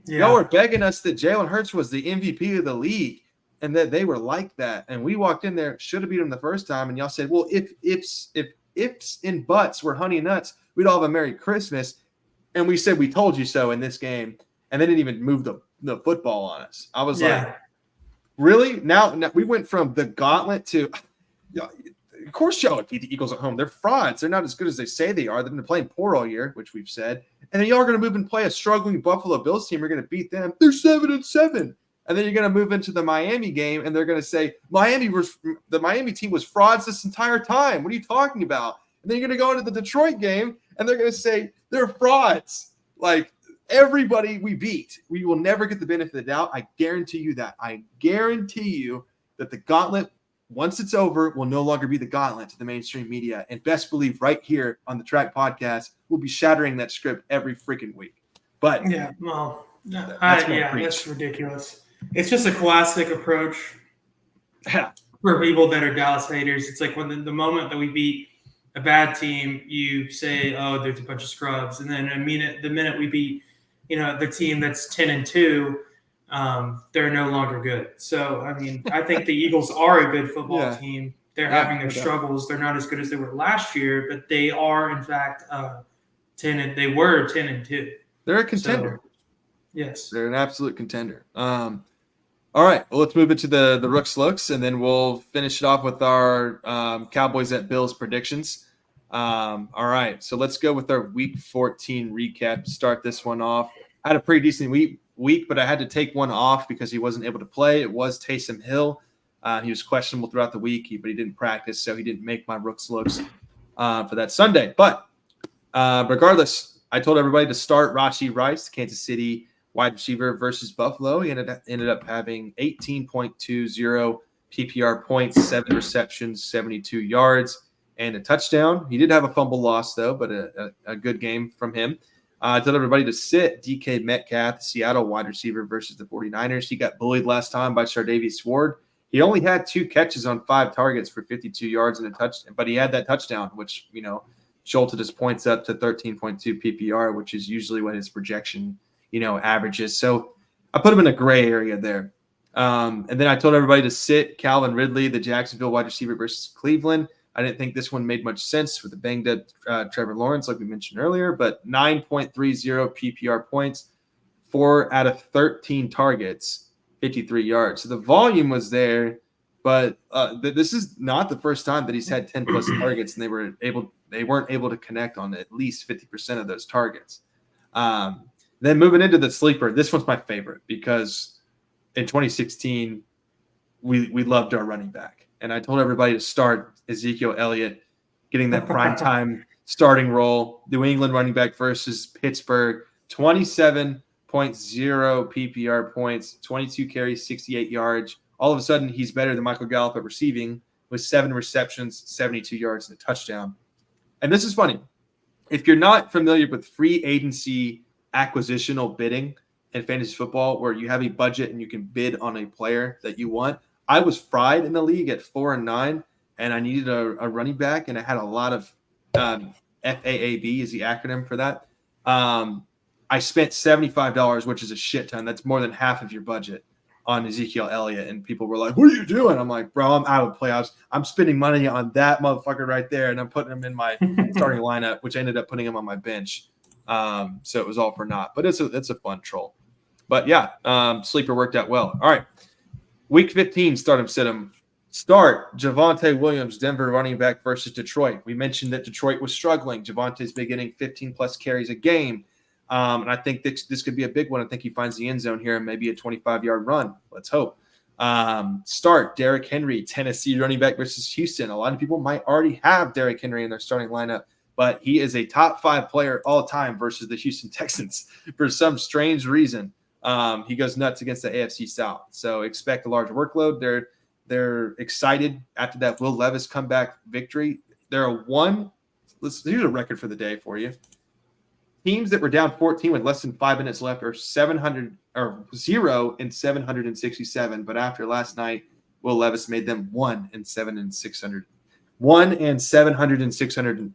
Yeah. Y'all were begging us that Jalen Hurts was the MVP of the league and that they were like that. And we walked in there, should have beat them the first time. And y'all said, well, if ifs and buts were honey nuts, we'd all have a Merry Christmas. And we said, we told you so in this game. And they didn't even move the football on us. I was like, really? Now we went from the gauntlet to, of course, y'all would beat the Eagles at home. They're frauds. They're not as good as they say they are. They've been playing poor all year, which we've said. And then y'all are going to move and play a struggling Buffalo Bills team. You're going to beat them. They're 7-7. And then you're going to move into the Miami game, and they're going to say the Miami team was frauds this entire time. What are you talking about? And then you're going to go into the Detroit game, and they're going to say they're frauds. Like, everybody we beat, we will never get the benefit of the doubt. I guarantee you that. I guarantee you that the gauntlet, once it's over, will no longer be the gauntlet to the mainstream media. And best believe right here on the Track podcast, we'll be shattering that script every freaking week. But that's ridiculous. It's just a classic approach for people that are Dallas haters. It's like when the moment that we beat a bad team, you say, "Oh, there's a bunch of scrubs," and then the minute we beat, the team that's 10-2, they're no longer good. So, I mean, I think the Eagles are a good football team. They're having their struggles. They're not as good as they were last year, but they are, in fact, 10-2. They're a contender. So, yes, they're an absolute contender. All right, well, let's move into the Rooks looks, and then we'll finish it off with our Cowboys at Bills predictions. All right, so let's go with our Week 14 recap to start this one off. I had a pretty decent week, but I had to take one off because he wasn't able to play. It was Taysom Hill. He was questionable throughout the week, but he didn't practice, so he didn't make my Rooks looks for that Sunday. But regardless, I told everybody to start Rashee Rice, Kansas City wide receiver versus Buffalo. He ended up having 18.20 PPR points, 7 receptions, 72 yards, and a touchdown. He did have a fumble loss, though, but a good game from him. I told everybody to sit DK Metcalf, Seattle wide receiver versus the 49ers. He got bullied last time by Chardavius Ward. He only had 2 catches on 5 targets for 52 yards and a touchdown, but he had that touchdown, which, jolted his points up to 13.2 PPR, which is usually what his projection averages. So I put him in a gray area there. And then I told everybody to sit Calvin Ridley, the Jacksonville wide receiver versus Cleveland. I didn't think this one made much sense with the banged up Trevor Lawrence, like we mentioned earlier, but 9.30 PPR points, 4 out of 13 targets, 53 yards. So the volume was there, but this is not the first time that he's had 10 plus targets and they weren't able to connect on at least 50% of those targets. Then moving into the sleeper, this one's my favorite because in 2016, we loved our running back. And I told everybody to start Ezekiel Elliott, getting that primetime starting role. New England running back versus Pittsburgh, 27.0 PPR points, 22 carries, 68 yards. All of a sudden, he's better than Michael Gallup at receiving with 7 receptions, 72 yards, and a touchdown. And this is funny. If you're not familiar with free agency acquisitional bidding in fantasy football, where you have a budget and you can bid on a player that you want, I was fried in the league at 4-9, and I needed a running back, and I had a lot of FAAB is the acronym for that. I spent $75, which is a shit ton. That's more than half of your budget on Ezekiel Elliott, and people were like, "What are you doing?" I'm like, "Bro, I'm out of playoffs. I'm spending money on that motherfucker right there, and I'm putting him in my starting lineup," which I ended up putting him on my bench. So it was all for naught, but it's a fun troll. But yeah, sleeper worked out well. All right, Week 15, start him, sit him. Start Javonte Williams, Denver running back versus Detroit. We mentioned that Detroit was struggling. Javonte's been getting 15-plus carries a game. And I think this could be a big one. I think he finds the end zone here and maybe a 25-yard run. Let's hope. Start Derrick Henry, Tennessee running back versus Houston. A lot of people might already have Derrick Henry in their starting lineup, but he is a top 5 player all time versus the Houston Texans for some strange reason. He goes nuts against the AFC South. So expect a large workload. They're excited after that Will Levis comeback victory. They're here's a record for the day for you. Teams that were down 14 with less than 5 minutes left are 0 and 767. But after last night, Will Levis made them 1 and 7 and 600. 1 and 700 and 600.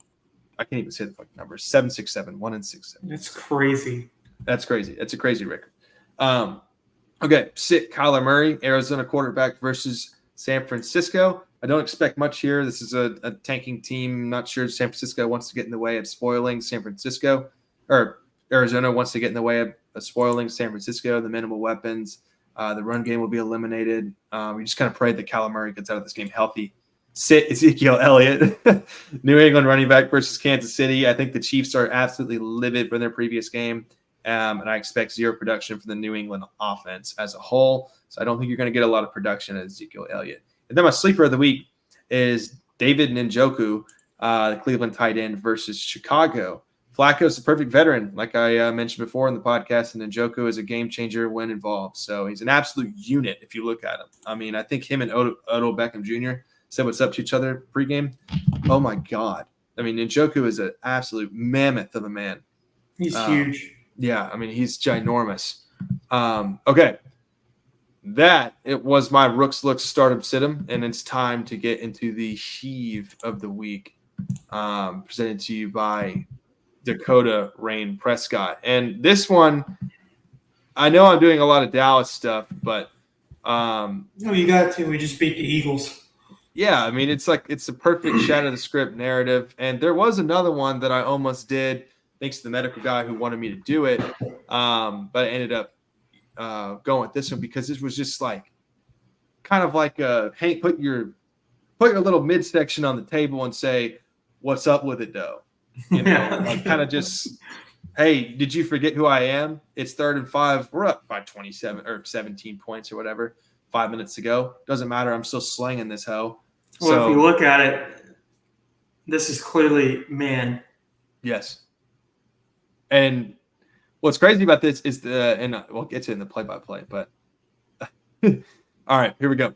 I can't even say the fucking numbers. 767. 1 and 67. That's crazy. That's crazy. That's a crazy record. Okay, sit Kyler Murray, Arizona quarterback versus San Francisco. I don't expect much here. This is a tanking team. Not sure San Francisco wants to get in the way of spoiling San Francisco, or Arizona wants to get in the way of spoiling San Francisco. The minimal weapons, the run game will be eliminated. We just kind of pray that Kyler Murray gets out of this game healthy. Sit Ezekiel Elliott, New England running back versus Kansas City. I think the Chiefs are absolutely livid from their previous game. And I expect zero production for the New England offense as a whole. So I don't think you're going to get a lot of production at Ezekiel Elliott. And then my sleeper of the week is David Njoku, the Cleveland tight end versus Chicago. Flacco's the perfect veteran, like I mentioned before in the podcast, and Njoku is a game changer when involved. So he's an absolute unit if you look at him. I mean, I think him and Odell Beckham Jr. said what's up to each other pregame. Oh, my God. I mean, Njoku is an absolute mammoth of a man. He's huge. Yeah, I mean, he's ginormous. Okay. It was my Rooks Looks Stardom Situm, and it's time to get into the heave of the week, presented to you by Dakota Rain Prescott. And this one, I know I'm doing a lot of Dallas stuff, but no, you got to. We just beat the Eagles. Yeah, I mean, it's a perfect Shatter the Script narrative. And there was another one that I almost did, thanks to the medical guy who wanted me to do it. But I ended up going with this one because this was just kind of like hey, put your little midsection on the table and say, what's up with it though? You know, kind of just, hey, did you forget who I am? It's 3rd and 5. We're up by 27 or 17 points or whatever. 5 minutes to go. Doesn't matter. I'm still slinging this hoe. Well, so, if you look at it, this is clearly man. Yes. And what's crazy about this is and we'll get to it in the play-by-play, but all right, here we go.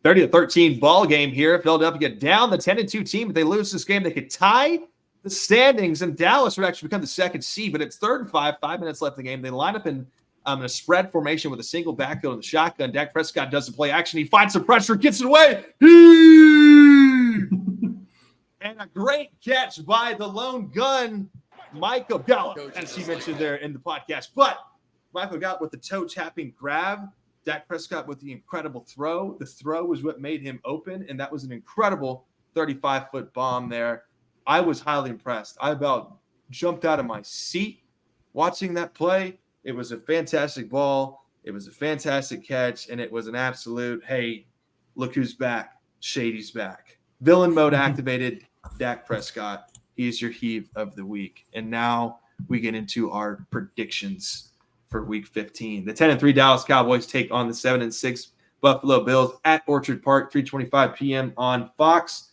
30-13 ball game here. Philadelphia down the 10-2 team. If they lose this game, they could tie the standings, and Dallas would actually become the 2nd seed. But it's 3rd and 5, 5 minutes left in the game. They line up in a spread formation with a single backfield in the shotgun. Dak Prescott doesn't play action. He finds some pressure, gets it away. And a great catch by the lone gun, Michael Gallup, as he mentioned there in the podcast. But Michael Gallup with the toe-tapping grab, Dak Prescott with the incredible throw. The throw was what made him open, and that was an incredible 35-foot bomb there. I was highly impressed. I about jumped out of my seat watching that play. It was a fantastic ball. It was a fantastic catch, and it was an absolute, hey, look who's back. Shady's back. Villain mode activated. Dak Prescott. He is your heave of the week. And now we get into our predictions for Week 15. The 10-3 Dallas Cowboys take on the 7-6 Buffalo Bills at Orchard Park, 3:25 p.m. on Fox.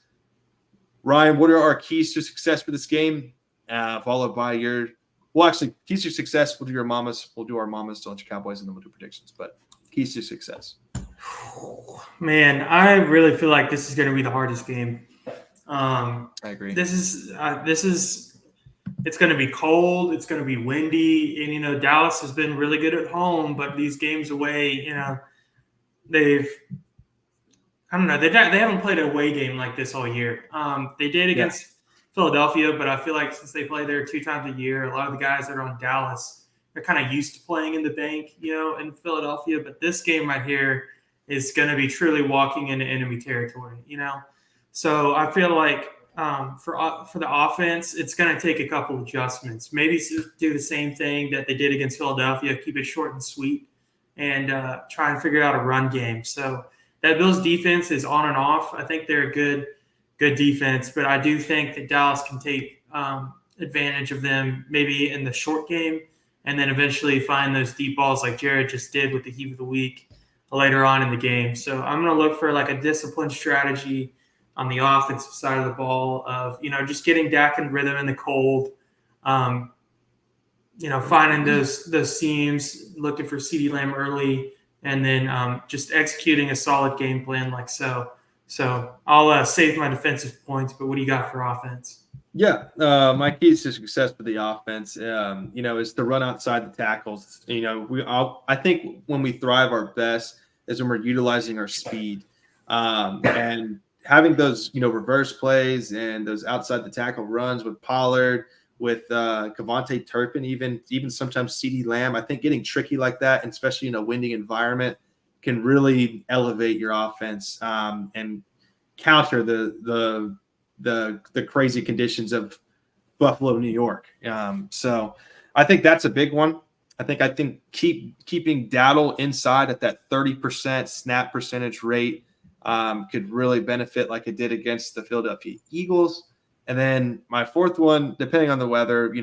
Ryan, what are our keys to success for this game? Followed by your keys to success. We'll do your mamas. We'll do our mamas to lunch Cowboys, and then we'll do predictions. But keys to success. Man, I really feel like this is going to be the hardest game. I agree. This is it's going to be cold. It's going to be windy, and Dallas has been really good at home, but these games away, they haven't played an away game like this all year. They did against Philadelphia, but I feel like since they play there 2 times a year, a lot of the guys that are on Dallas, they're kind of used to playing in the bank, in Philadelphia. But this game right here is going to be truly walking into enemy territory, So I feel like for the offense, it's going to take a couple adjustments. Maybe do the same thing that they did against Philadelphia, keep it short and sweet, and try and figure out a run game. So that Bills defense is on and off. I think they're a good defense, but I do think that Dallas can take advantage of them maybe in the short game and then eventually find those deep balls like Jared just did with the heave of the week later on in the game. So I'm going to look for like a disciplined strategy on the offensive side of the ball of, just getting Dak in rhythm in the cold, finding those seams, looking for CeeDee Lamb early, and then just executing a solid game plan like so. So I'll save my defensive points, but what do you got for offense? Yeah, my keys to success for the offense, is to run outside the tackles. I think when we thrive our best is when we're utilizing our speed, and having those, reverse plays and those outside the tackle runs with Pollard, with Kevontae Turpin, even sometimes CeeDee Lamb. I think getting tricky like that, and especially in a windy environment, can really elevate your offense and counter the crazy conditions of Buffalo, New York. So I think that's a big one. I think keeping Dowdle inside at that 30% snap percentage rate could really benefit like it did against the Philadelphia Eagles. And then my fourth one, depending on the weather,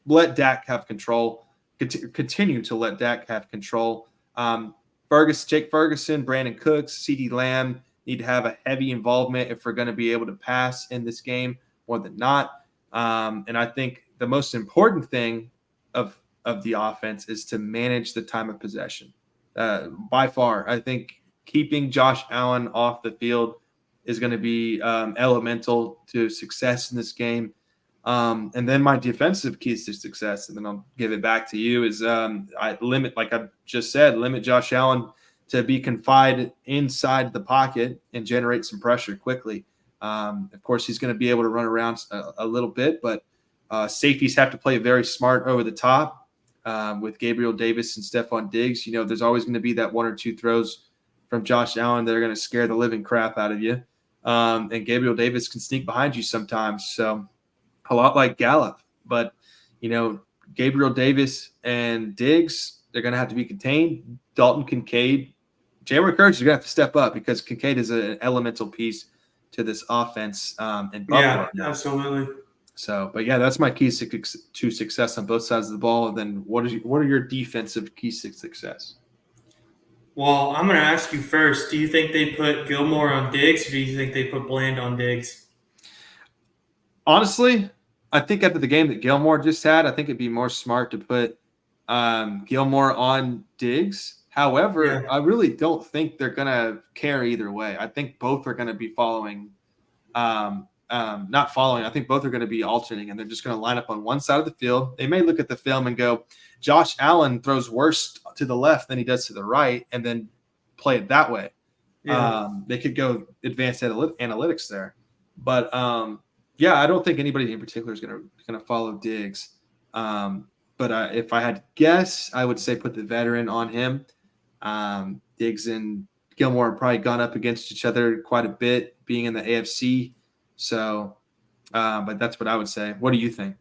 let Dak have control. Continue to let Dak have control. Jake Ferguson, Brandon Cooks, CeeDee Lamb need to have a heavy involvement if we're going to be able to pass in this game more than not. And I think the most important thing of the offense is to manage the time of possession. By far, I think keeping Josh Allen off the field is going to be elemental to success in this game. And then my defensive keys to success, and then I'll give it back to you, is like I just said, limit Josh Allen to be confined inside the pocket and generate some pressure quickly. Of course, he's going to be able to run around a little bit, but safeties have to play very smart over the top with Gabriel Davis and Stephon Diggs. There's always going to be that one or two throws from Josh Allen that are going to scare the living crap out of you. And Gabriel Davis can sneak behind you sometimes. So a lot like Gallup, but Gabriel Davis and Diggs, they're going to have to be contained. Dalton Kincaid, Jalen Hurts is going to have to step up because Kincaid is an elemental piece to this offense. And yeah, absolutely. So, but yeah, that's my keys to success on both sides of the ball. And then what are your defensive keys to success? Well, I'm going to ask you first. Do you think they put Gilmore on Diggs, or do you think they put Bland on Diggs? Honestly, I think after the game that Gilmore just had, I think it'd be more smart to put Gilmore on Diggs. However, I really don't think they're going to care either way. I think both are going to be following not following. I think both are going to be alternating, and they're just going to line up on one side of the field. They may look at the film and go, Josh Allen throws worse to the left than he does to the right, and then play it that way. Yeah. They could go advanced analytics there. But, I don't think anybody in particular is going to follow Diggs. But if I had to guess, I would say put the veteran on him. Diggs and Gilmore have probably gone up against each other quite a bit, being in the AFC. So, but that's what I would say. What do you think?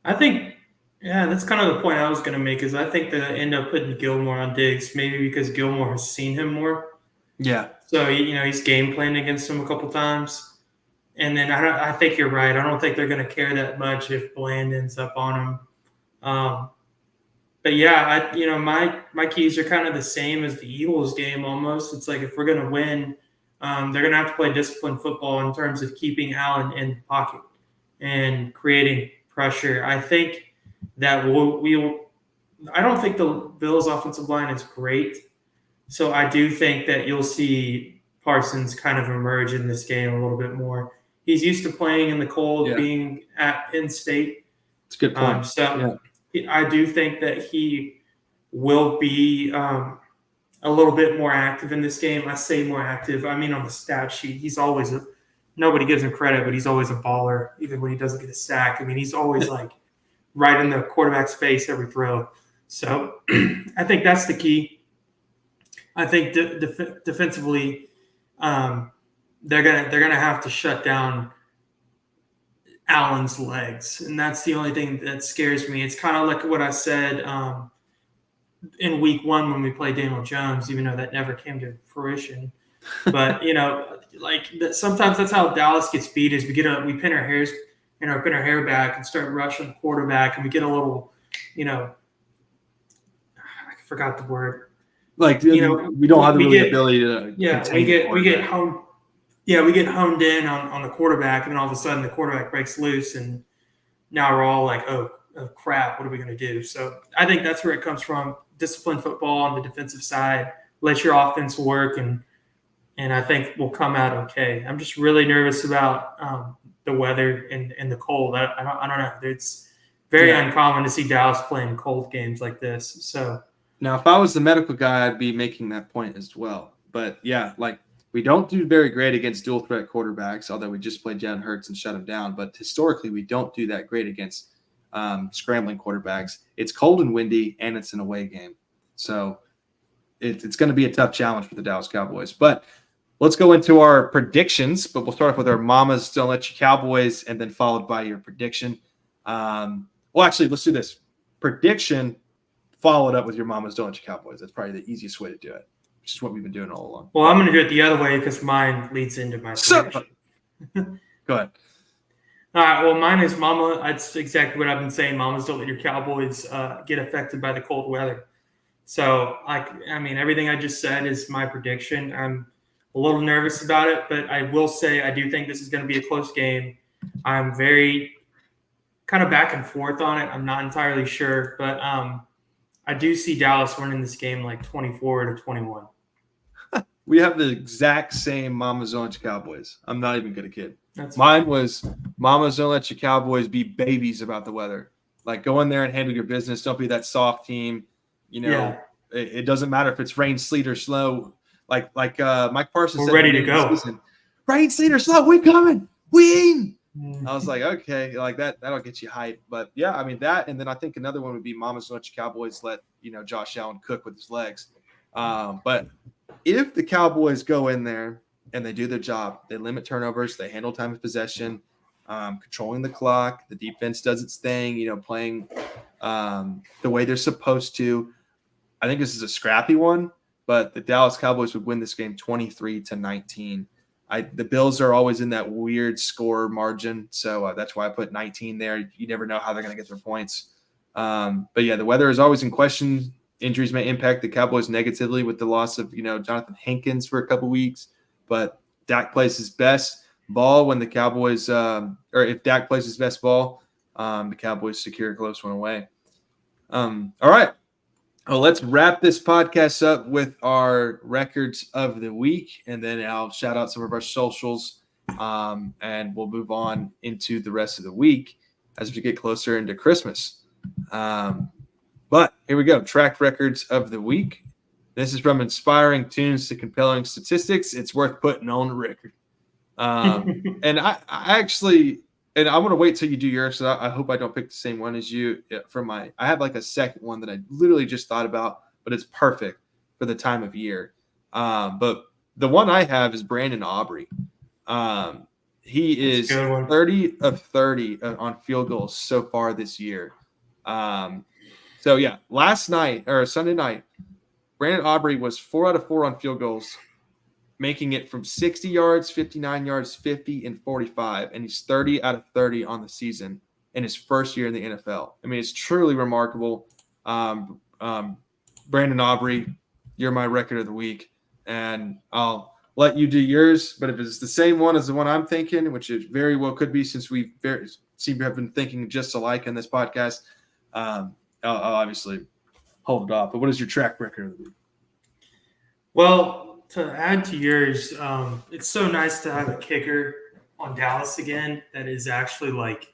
I think, that's kind of the point I was going to make, is I think they end up putting Gilmore on Diggs, maybe because Gilmore has seen him more. Yeah. So, he's game planned against him a couple times. And then I think you're right. I don't think they're going to care that much if Bland ends up on him. But yeah, my keys are kind of the same as the Eagles game almost. It's like if we're going to win, they're going to have to play disciplined football in terms of keeping Allen in the pocket and creating pressure. I think that I don't think the Bills' offensive line is great. So I do think that you'll see Parsons kind of emerge in this game a little bit more. He's used to playing in the cold, being at Penn State. It's a good point. I do think that he will be a little bit more active in this game. I say more active. I mean, on the stat sheet, he's always nobody gives him credit, but he's always a baller, even when he doesn't get a sack. I mean, he's always like right in the quarterback's face every throw. So I think that's the key. I think defensively, they're gonna have to shut down Allen's legs, and that's the only thing that scares me. It's kind of like what I said. in week 1 when we played Daniel Jones, even though that never came to fruition. But sometimes that's how Dallas gets beat is we pin our hair back and start rushing the quarterback, and we get a little, I forgot the word. Like we don't have the ability to. We get honed in on the quarterback, and then all of a sudden the quarterback breaks loose, and now we're all like, oh crap, what are we going to do? So I think that's where it comes from. Disciplined football on the defensive side, let your offense work, and I think we'll come out okay. I'm just really nervous about the weather and the cold. I don't know. It's very uncommon to see Dallas playing cold games like this. So now, if I was the medical guy, I'd be making that point as well. But we don't do very great against dual threat quarterbacks, although we just played Jalen Hurts and shut him down. But historically, we don't do that great against scrambling quarterbacks. It's cold and windy, and it's an away game. So it's going to be a tough challenge for the Dallas Cowboys. But let's go into our predictions. But we'll start off with our Mamas Don't Let You Cowboys, and then followed by your prediction. Actually, let's do this. Prediction followed up with your Mamas Don't Let You Cowboys. That's probably the easiest way to do it, which is what we've been doing all along. Well, I'm going to do it the other way because mine leads into my prediction. Go ahead. All right. Well, mine is Mama. That's exactly what I've been saying. Mamas don't let your Cowboys get affected by the cold weather. So, everything I just said is my prediction. I'm a little nervous about it, but I will say I do think this is going to be a close game. I'm very kind of back and forth on it. I'm not entirely sure, but I do see Dallas winning this game like 24-21. We have the exact same Mamas Don't Let You Cowboys. I'm not even going to kid. Mine was Mamas Don't Let You Cowboys be babies about the weather. Like, go in there and handle your business. Don't be that soft team. It doesn't matter if it's rain, sleet, or snow. Like Mike Parsons said, we're ready to go. Season, rain, sleet, or snow, we coming. We I was like, okay, like that'll get you hyped. But yeah, that, and then I think another one would be Mamas Don't Let You Cowboys let Josh Allen cook with his legs. But if the Cowboys go in there and they do their job, they limit turnovers, they handle time of possession, controlling the clock, the defense does its thing, playing the way they're supposed to. I think this is a scrappy one, but the Dallas Cowboys would win this game 23-19. The Bills are always in that weird score margin, so that's why I put 19 there. You never know how they're going to get their points. But yeah, the weather is always in question. Injuries may impact the Cowboys negatively with the loss of Jonathan Hankins for a couple weeks, but Dak plays his best ball when the Cowboys, or if Dak plays his best ball, the Cowboys secure a close one away. All right. Well, let's wrap this podcast up with our records of the week, and then I'll shout out some of our socials, and we'll move on into the rest of the week as we get closer into Christmas. But here we go. TRAK records of the week. This is from inspiring tunes to compelling statistics. It's worth putting on the record. And I actually – and I'm going to wait till you do yours, so I hope I don't pick the same one as you. I have like a second one that I literally just thought about, but it's perfect for the time of year. But the one I have is Brandon Aubrey. He is 30 of 30 on field goals so far this year. So, yeah, Sunday night, Brandon Aubrey was 4 out of 4 on field goals, making it from 60 yards, 59 yards, 50, and 45. And he's 30 out of 30 on the season in his first year in the NFL. It's truly remarkable. Brandon Aubrey, you're my record of the week. And I'll let you do yours. But if it's the same one as the one I'm thinking, which it very well could be since we seem to have been thinking just alike in this podcast, I'll obviously hold it off. But what is your TRAK record of the week? Well, to add to yours, it's so nice to have a kicker on Dallas again that is actually like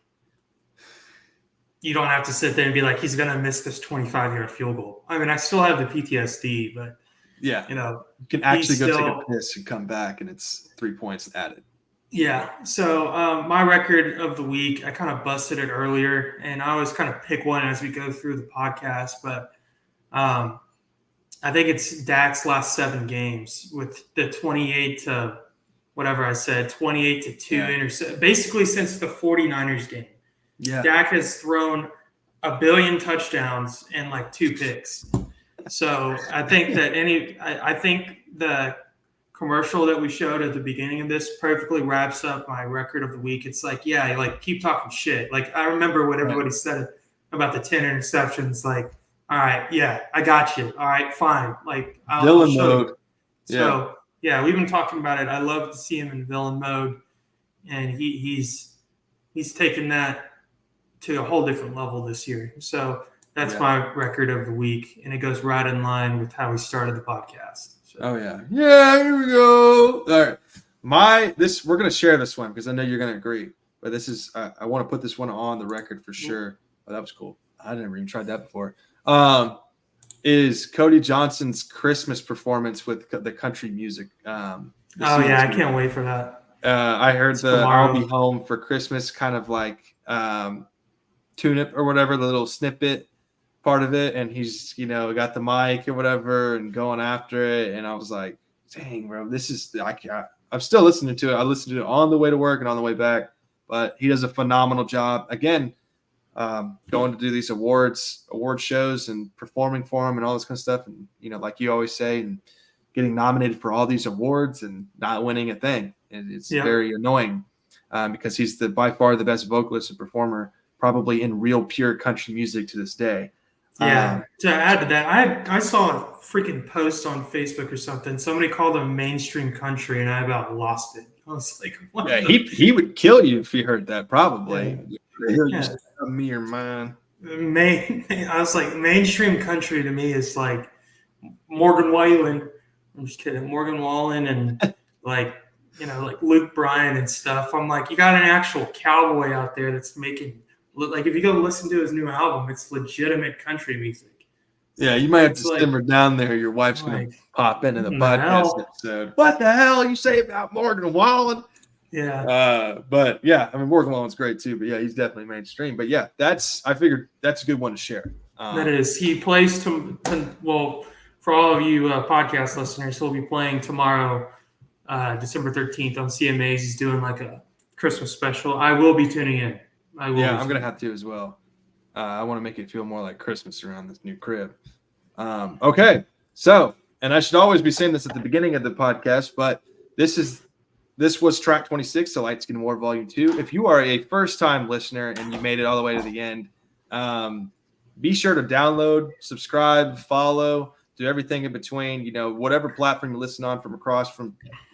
you don't have to sit there and be like, he's going to miss this 25-yard field goal. I still have the PTSD, but yeah, you can actually go take a piss and come back, and it's 3 points added. Yeah. So my record of the week, I kind of busted it earlier, and I always kind of pick one as we go through the podcast, but I think it's Dak's last 7 games with the 28 to whatever I said, 28 to 2 intercept. Basically, since the 49ers game, Dak has thrown 1 billion touchdowns and like 2 picks. So I think that I think the commercial that we showed at the beginning of this perfectly wraps up my record of the week. It's like, yeah, like keep talking shit. Like I remember what everybody said about the 10 interceptions. Like, all right, yeah, I got you. All right, fine. Like I'll show you. So yeah, we've been talking about it. I love to see him in villain mode, and he's taken that to a whole different level this year. So that's my record of the week, and it goes right in line with how we started the podcast. So. Oh yeah, here we go. All right, we're gonna share this one because I know you're gonna agree. But this is I want to put this one on the record for sure. Oh, that was cool. I never even tried that before. Is Cody Johnson's Christmas performance with the country music? I can't wait for that. I heard "I'll Be Home for Christmas" kind of like tune-up or whatever, the little snippet part of it, and he's got the mic or whatever and going after it, and I was like, dang, bro, this is I'm still listening to it. I listened to it on the way to work and on the way back, but he does a phenomenal job again, going to do these award shows and performing for them and all this kind of stuff, and like you always say, and getting nominated for all these awards and not winning a thing, and it's very annoying because he's by far the best vocalist and performer probably in real pure country music to this day. Yeah. To add to that, I saw a freaking post on Facebook or something. Somebody called him mainstream country, and I about lost it. I was like, what? Yeah, he would kill you if he heard that. Probably. Yeah. Me or mine. I was like, mainstream country to me is like Morgan Wallen. I'm just kidding, Morgan Wallen and like Luke Bryan and stuff. I'm like, you got an actual cowboy out there that's making. Like if you go listen to his new album, it's legitimate country music. Yeah, you might have to simmer down there. Your wife's going to pop into the podcast episode. What the hell you say about Morgan Wallen? Yeah. But yeah, I mean Morgan Wallen's great too. But yeah, he's definitely mainstream. But yeah, I figured that's a good one to share. That is. He plays well for all of you podcast listeners. He'll be playing tomorrow, December 13th on CMAs. He's doing like a Christmas special. I will be tuning in. I'm going to have to as well. I want to make it feel more like Christmas around this new crib. Okay. So, and I should always be saying this at the beginning of the podcast, but this was track 26 to Lightskin War Volume 2. If you are a first-time listener and you made it all the way to the end, be sure to download, subscribe, follow, do everything in between, whatever platform you listen on from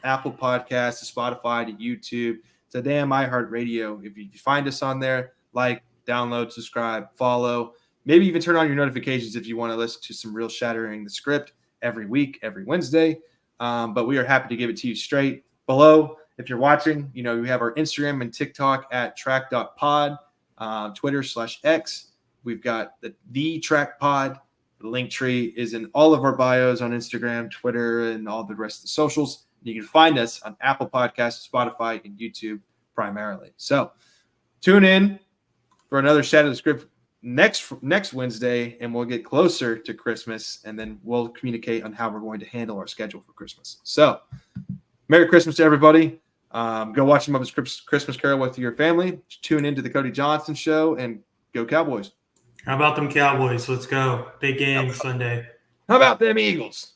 Apple Podcasts to Spotify to YouTube. It's a damn iHeartRadio. If you find us on there, download, subscribe, follow. Maybe even turn on your notifications if you want to listen to some real Shattering the Script every week, every Wednesday. But we are happy to give it to you straight below. If you're watching, we have our Instagram and TikTok at trak.pod, Twitter/X. We've got the TRAK pod. The link tree is in all of our bios on Instagram, Twitter, and all the rest of the socials. You can find us on Apple Podcasts, Spotify, and YouTube primarily. So tune in for another Shatter the Script next Wednesday, and we'll get closer to Christmas, and then we'll communicate on how we're going to handle our schedule for Christmas. So Merry Christmas to everybody. Go watch some of his Christmas Carol with your family. Tune into the Cody Johnson Show, and go Cowboys. How about them Cowboys? Let's go. Big game Sunday. How about them Eagles?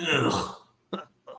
Ugh.